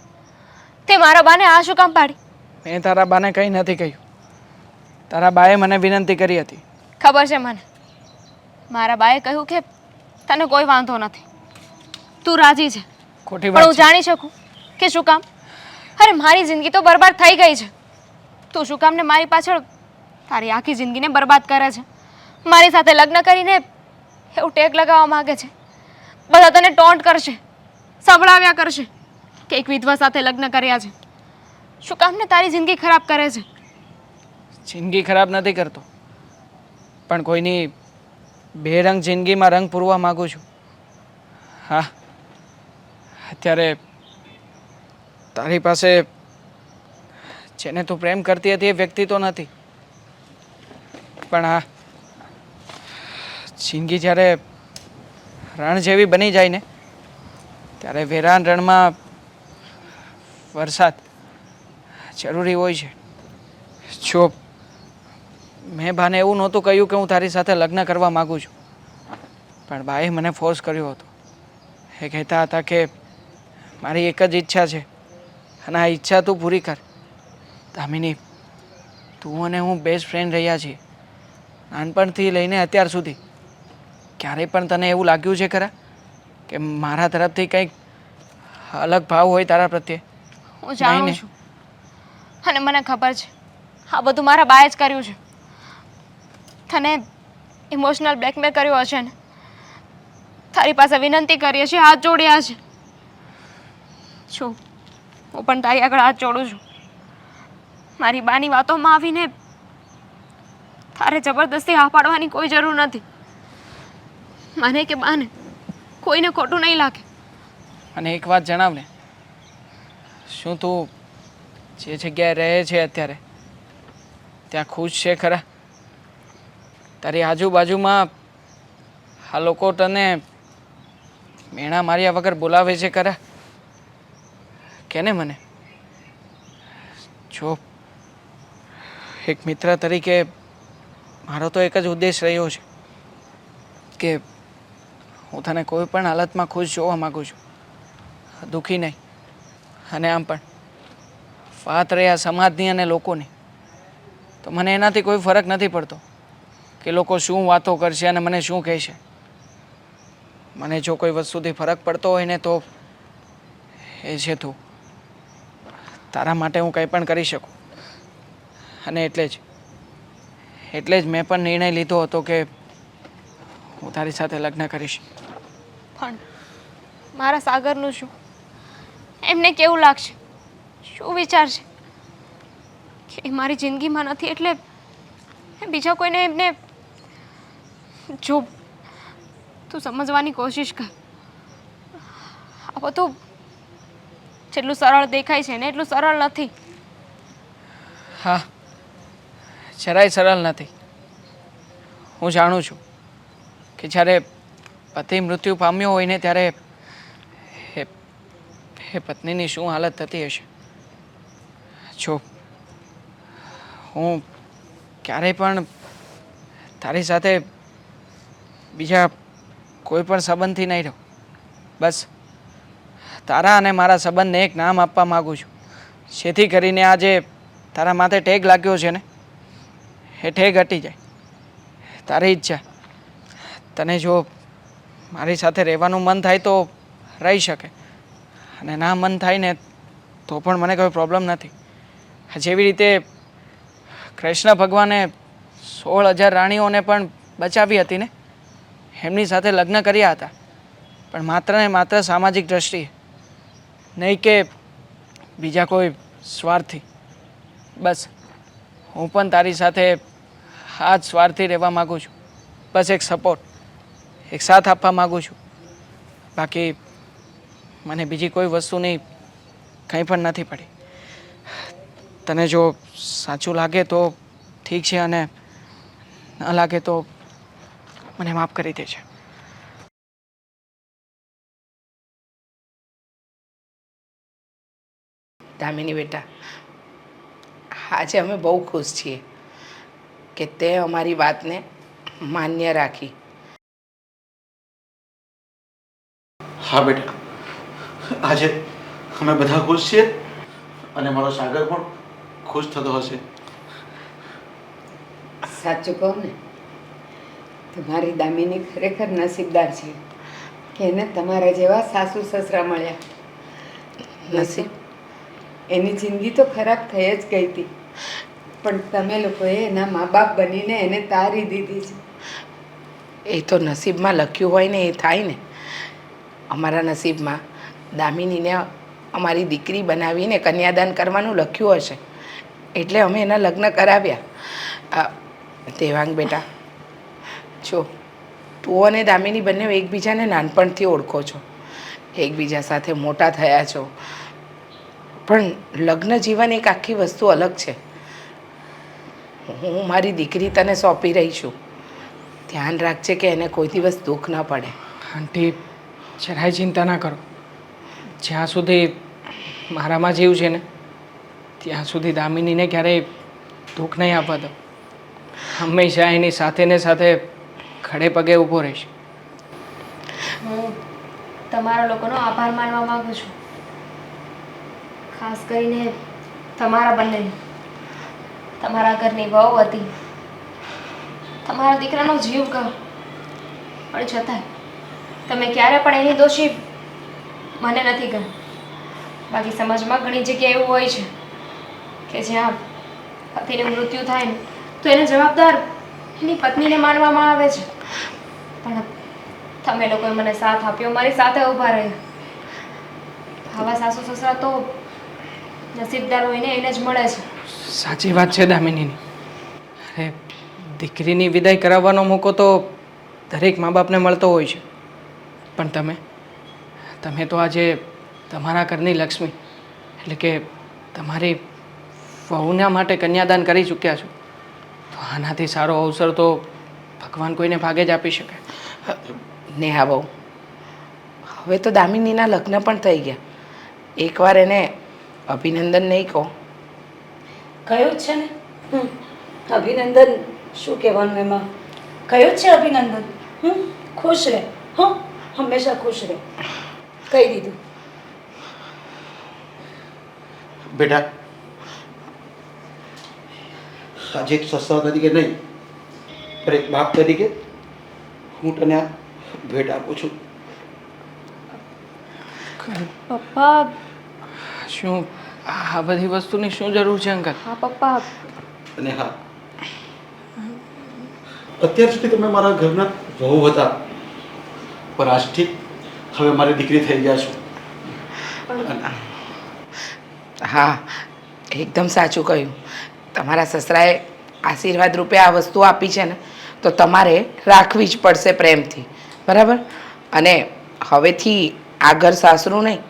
તે મારા બાને આ શું કામ પાડી? મેં તારા બાને કંઈ નથી કહ્યું. તારા બાએ મને વિનંતી કરી હતી. ખબર છે મને. મારા બાએ કહ્યું કે તને કોઈ વાંધો નથી, તું રાજી છે. ખોટી પણ હું વાત છે. જાણી શકું કે શું કામ? અરે મારી જિંદગી તો બરબાદ થઈ ગઈ છે. તું શું કામ ને મારી પાછળ તારી આખી જિંદગીને બરબાદ કરે છે? મારી સાથે લગ્ન કરીને એવું ટેક લગાવવા માંગે છે. બધા તને ટોન્ટ કરશે, સંભળાવ્યા કરશે કે એક વિધવા સાથે લગ્ન કર્યા છે. શું કામ ને તારી જિંદગી ખરાબ કરે છે? જિંદગી ખરાબ નથી કરતો, પણ કોઈની બેરંગ જિંદગીમાં રંગ પૂરવા માગું છું. હા, અત્યારે તારી પાસે જેને તું પ્રેમ કરતી હતી એ વ્યક્તિ તો નથી, પણ હા, જિંદગી જ્યારે રણ જેવી બની જાય ને ત્યારે વેરાન રણમાં વરસાદ જરૂરી હોય છે. જો મેં બાને એવું નહોતું કહ્યું કે હું તારી સાથે લગ્ન કરવા માગું છું, પણ બાએ મને ફોર્સ કર્યો હતો. એ કહેતા હતા કે મારી એક જ ઈચ્છા છે અને આ ઈચ્છા તું પૂરી કર. દામિની, તું અને હું બેસ્ટ ફ્રેન્ડ રહ્યા છીએ નાનપણથી લઈને અત્યાર સુધી. ક્યારેય પણ તને એવું લાગ્યું છે ખરા કે મારા તરફથી કંઈક અલગ ભાવ હોય તારા પ્રત્યે. હું જાણું નહીં ને. છું અને મને ખબર છે આ બધું મારા બાએ જ કર્યું છે. તને ઇમોશનલ બ્લેકમેલ કર્યો હશે ને, તારી પાસે વિનંતી કરી છે, હાથ જોડ્યા છે. છું હું પણ તારી આગળ હાથ જોડું છું. મારી બાની વાતોમાં આવીને તારે જબરદસ્તી હા પાડવાની કોઈ જરૂર નથી. મને કે બાને કોઈને ખોટું નહીં લાગે. અને એક વાત જણાવ ને, શું તું જે જગ્યાએ રહે છે અત્યારે ત્યાં ખુશ છે ખરા? તારી આજુબાજુમાં આ લોકો તને મેણા માર્યા વગર બોલાવે છે ખરા? કેને મને? જો એક મિત્ર તરીકે મારો તો એક જ ઉદ્દેશ રહ્યો છે કે હું તને કોઈ પણ હાલતમાં ખુશ જોવા માગું છું, દુઃખી નહીં. અને આમ પણ વાત રહી આ સમાજની અને લોકોની, તો મને એનાથી કોઈ ફરક નથી પડતો કે લોકો શું વાતો કરશે અને મને શું કહેશે. મને જો કોઈ વસ્તુથી ફરક પડતો હોય ને તો એ છે તું. તારા માટે હું કંઈ પણ કરી શકું. અને એટલે જ મેં પણ નિર્ણય લીધો હતો કે હું તારી સાથે લગ્ન કરીશ. પણ મારા સાગરનું શું? એમને કેવું લાગશે? શું વિચારશે કે એ મારી જિંદગીમાં નથી એટલે બીજા કોઈને એમને? જો તું સમજવાની કોશિશ કર. આ બધું જેટલું સરળ દેખાય છે ને એટલું સરળ નથી. હા, જરાય સરળ નથી. હું જાણું છું કે જ્યારે પતિ મૃત્યુ પામ્યો હોય ને ત્યારે એ પત્નીની શું હાલત થતી હશે. જો હું ક્યારેય પણ તારી સાથે બીજા કોઈ પણ સંબંધથી નહીં રહું. બસ તારા અને મારા સંબંધને એક નામ આપવા માગું છું, જેથી કરીને આ જે તારા માથે ટેગ લાગ્યો છે ને એ ટેગ હટી જાય. તારી ઈચ્છા, તને જો મારી સાથે રહેવાનું મન થાય તો રહી શકે, અને ના મન થાય ને તો પણ મને કોઈ પ્રોબ્લેમ નથી. જેવી રીતે કૃષ્ણ ભગવાને 16,000 રાણીઓને પણ બચાવી હતી ને, એમની સાથે લગ્ન કર્યા હતા, પણ માત્ર ને માત્ર સામાજિક દ્રષ્ટિએ, નહીં કે બીજા કોઈ સ્વાર્થથી. બસ હું પણ તારી સાથે આ જ સ્વાર્થથી રહેવા માગું છું. બસ એક સપોર્ટ, એક સાથ આપવા માગું છું. બાકી મને બીજી કોઈ વસ્તુની કંઈ પણ નથી પડી. તને જો સાચું લાગે તો ઠીક છે, અને ન લાગે તો મને માફ કરી દેજે. દામિની બેટા, આજે અમે બહુ ખુશ છીએ કે તે અમારી વાતને માન્ય રાખી. હા બેટા, આજે અમે બધા ખુશ છીએ અને મારો સાગર પણ ખુશ થતો હશે. સાચું કહું ને, તમારી દામિની ખરેખર નસીબદાર છે કે એને તમારા જેવા સાસુ સસરા મળ્યા. નસીબ? એની જિંદગી તો ખરાબ થઈ જ ગઈ હતી, પણ તમે લોકોએ એના મા બાપ બનીને એને તારી દીધી છે. એ તો નસીબમાં લખ્યું હોય ને એ થાય ને. અમારા નસીબમાં દામિનીને અમારી દીકરી બનાવીને કન્યાદાન કરવાનું લખ્યું હશે, એટલે અમે એના લગ્ન કરાવ્યા. દેવાંગ બેટા, જો તું અને દામિની બંને એકબીજાને નાનપણથી ઓળખો છો, એકબીજા સાથે મોટા થયા છો, પણ લગ્ન જીવન એક આખી વસ્તુ અલગ છે. હું મારી દીકરી તને સોંપી રહી છું. ધ્યાન રાખજે કે એને કોઈ દિવસ દુઃખ ન પડે. આંટી, જરાય ચિંતા ના કરો. જ્યાં સુધી મારામાં જીવ છે ને ત્યાં સુધી દામિનીને ક્યારેય દુઃખ નહીં આપવા દો. હંમેશા એની સાથે ને સાથે ખડે પગે ઊભો રહીશ. હું તમારા લોકોનો આભાર માનવા માંગુ છું, ખાસ કરીને તમારા બંને. તમારા ઘરની વહુ હતી, તમારા દીકરાનો જીવ ગયો, પણ છતાંય તમે ક્યારે પણ એની દોષી મને નથી કહ્યું. બાકી સમાજમાં ઘણી જગ્યાએ એવું હોય છે કે જ્યાં પતિનું મૃત્યુ થાય ને તો એને જવાબદાર એની પત્નીને માનવામાં આવે છે. પણ તમે લોકોએ મને સાથ આપ્યો, મારી સાથે ઊભા રહ્યા. આવા સાસુ સસરા તો નસીબદાર હોય ને એને જ મળે છે. સાચી વાત છે દામિનીની. અરે દીકરીની વિદાય કરાવવાનો મોકો તો દરેક મા બાપને મળતો હોય છે, પણ તમે તો આજે તમારા ઘરની લક્ષ્મી એટલે કે તમારી વહુના માટે કન્યાદાન કરી ચૂક્યા છો, તો આનાથી સારો અવસર તો ભગવાન કોઈને ભાગે જ આપી શકે. નેહા બહુ, હવે તો દામિનીના લગ્ન પણ થઈ ગયા. એકવાર એને અભિનંદન નહીં કહો. કયું જ છે ને. અભિનંદન શું કહેવાનું એમાં? કયું જ છે અભિનંદન. ખુશ રહે. હંમેશા ખુશ રહે. કહી દીધું. બેટા, આજે એક સસરા તરીકે નહીં પણ એક બાપ તરીકે હું તને આ ભેટ આપું છું. પપ્પા. શું આ બધી વસ્તુની શું જરૂર છે અંકલ? હા પપ્પા. અને હા, અત્યાર સુધી તમે મારા ઘરના વહુ હતા, પણ આજથી હવે મારી દીકરી થઈ ગયા છો. હા, એકદમ સાચું કહ્યું. તમારા સસરાએ આશીર્વાદ રૂપે આ વસ્તુ આપી છે ને, તો તમારે રાખવી જ પડશે પ્રેમથી, બરાબર? અને હવેથી આ ઘર સાસરું નહીં,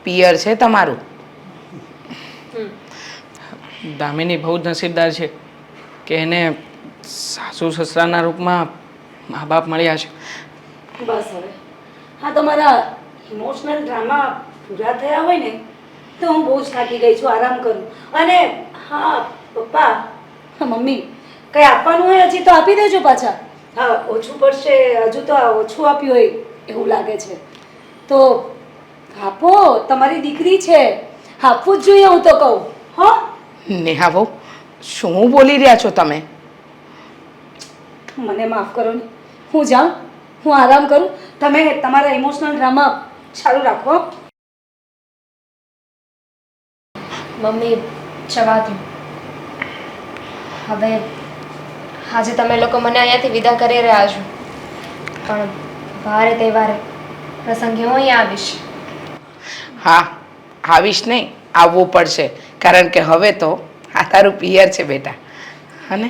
પિયર છે તમારું. દામિની બહુ જ નસીબદાર છે કે એને સાસુ સસરાના રૂપમાં મા બાપ મળ્યા છે. બસ હવે હા, તમારા ઇમોશનલ ડ્રામા પૂરા થયા હોય ને તો હું બહુ જ થાકી ગઈ છું. આરામ કરું. અને હા પપ્પા, મમ્મી, કંઈ આપવાનું હોય હજી તો આપી દેજો પાછા. હા, ઓછું પડશે. હજુ તો ઓછું આપ્યું હોય એવું લાગે છે તો આપો. તમારી દીકરી છે, આપવું જ જોઈએ હું તો કહું. હા, નેહા બહુ, શું બોલી રહ્યા છો તમે? મને માફ કરો ને. હું જાઉં, હું આરામ કરું. તમે તમારા ઇમોશનલ ડ્રામા ચાલુ રાખો. મમ્મી, જવા દો. હવે આજે તમે લોકો મને અહીંયાથી વિદા કરી રહ્યા છો, પણ વારે તહેવારે પ્રસંગે હું અહીંયા આવીશ. હા, આવીશ નહીં, આવવું પડશે, કારણ કે હવે તો આ તારું પિયર છે બેટા. અને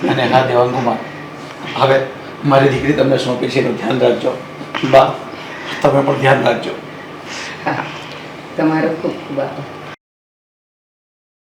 અને હા દેવાંગુમાં, હવે મારી દીકરી તમને સોંપી છે એનું ધ્યાન રાખજો. બા, તમે પણ ધ્યાન રાખજો. તમારો ખૂબ ખૂબ આભાર.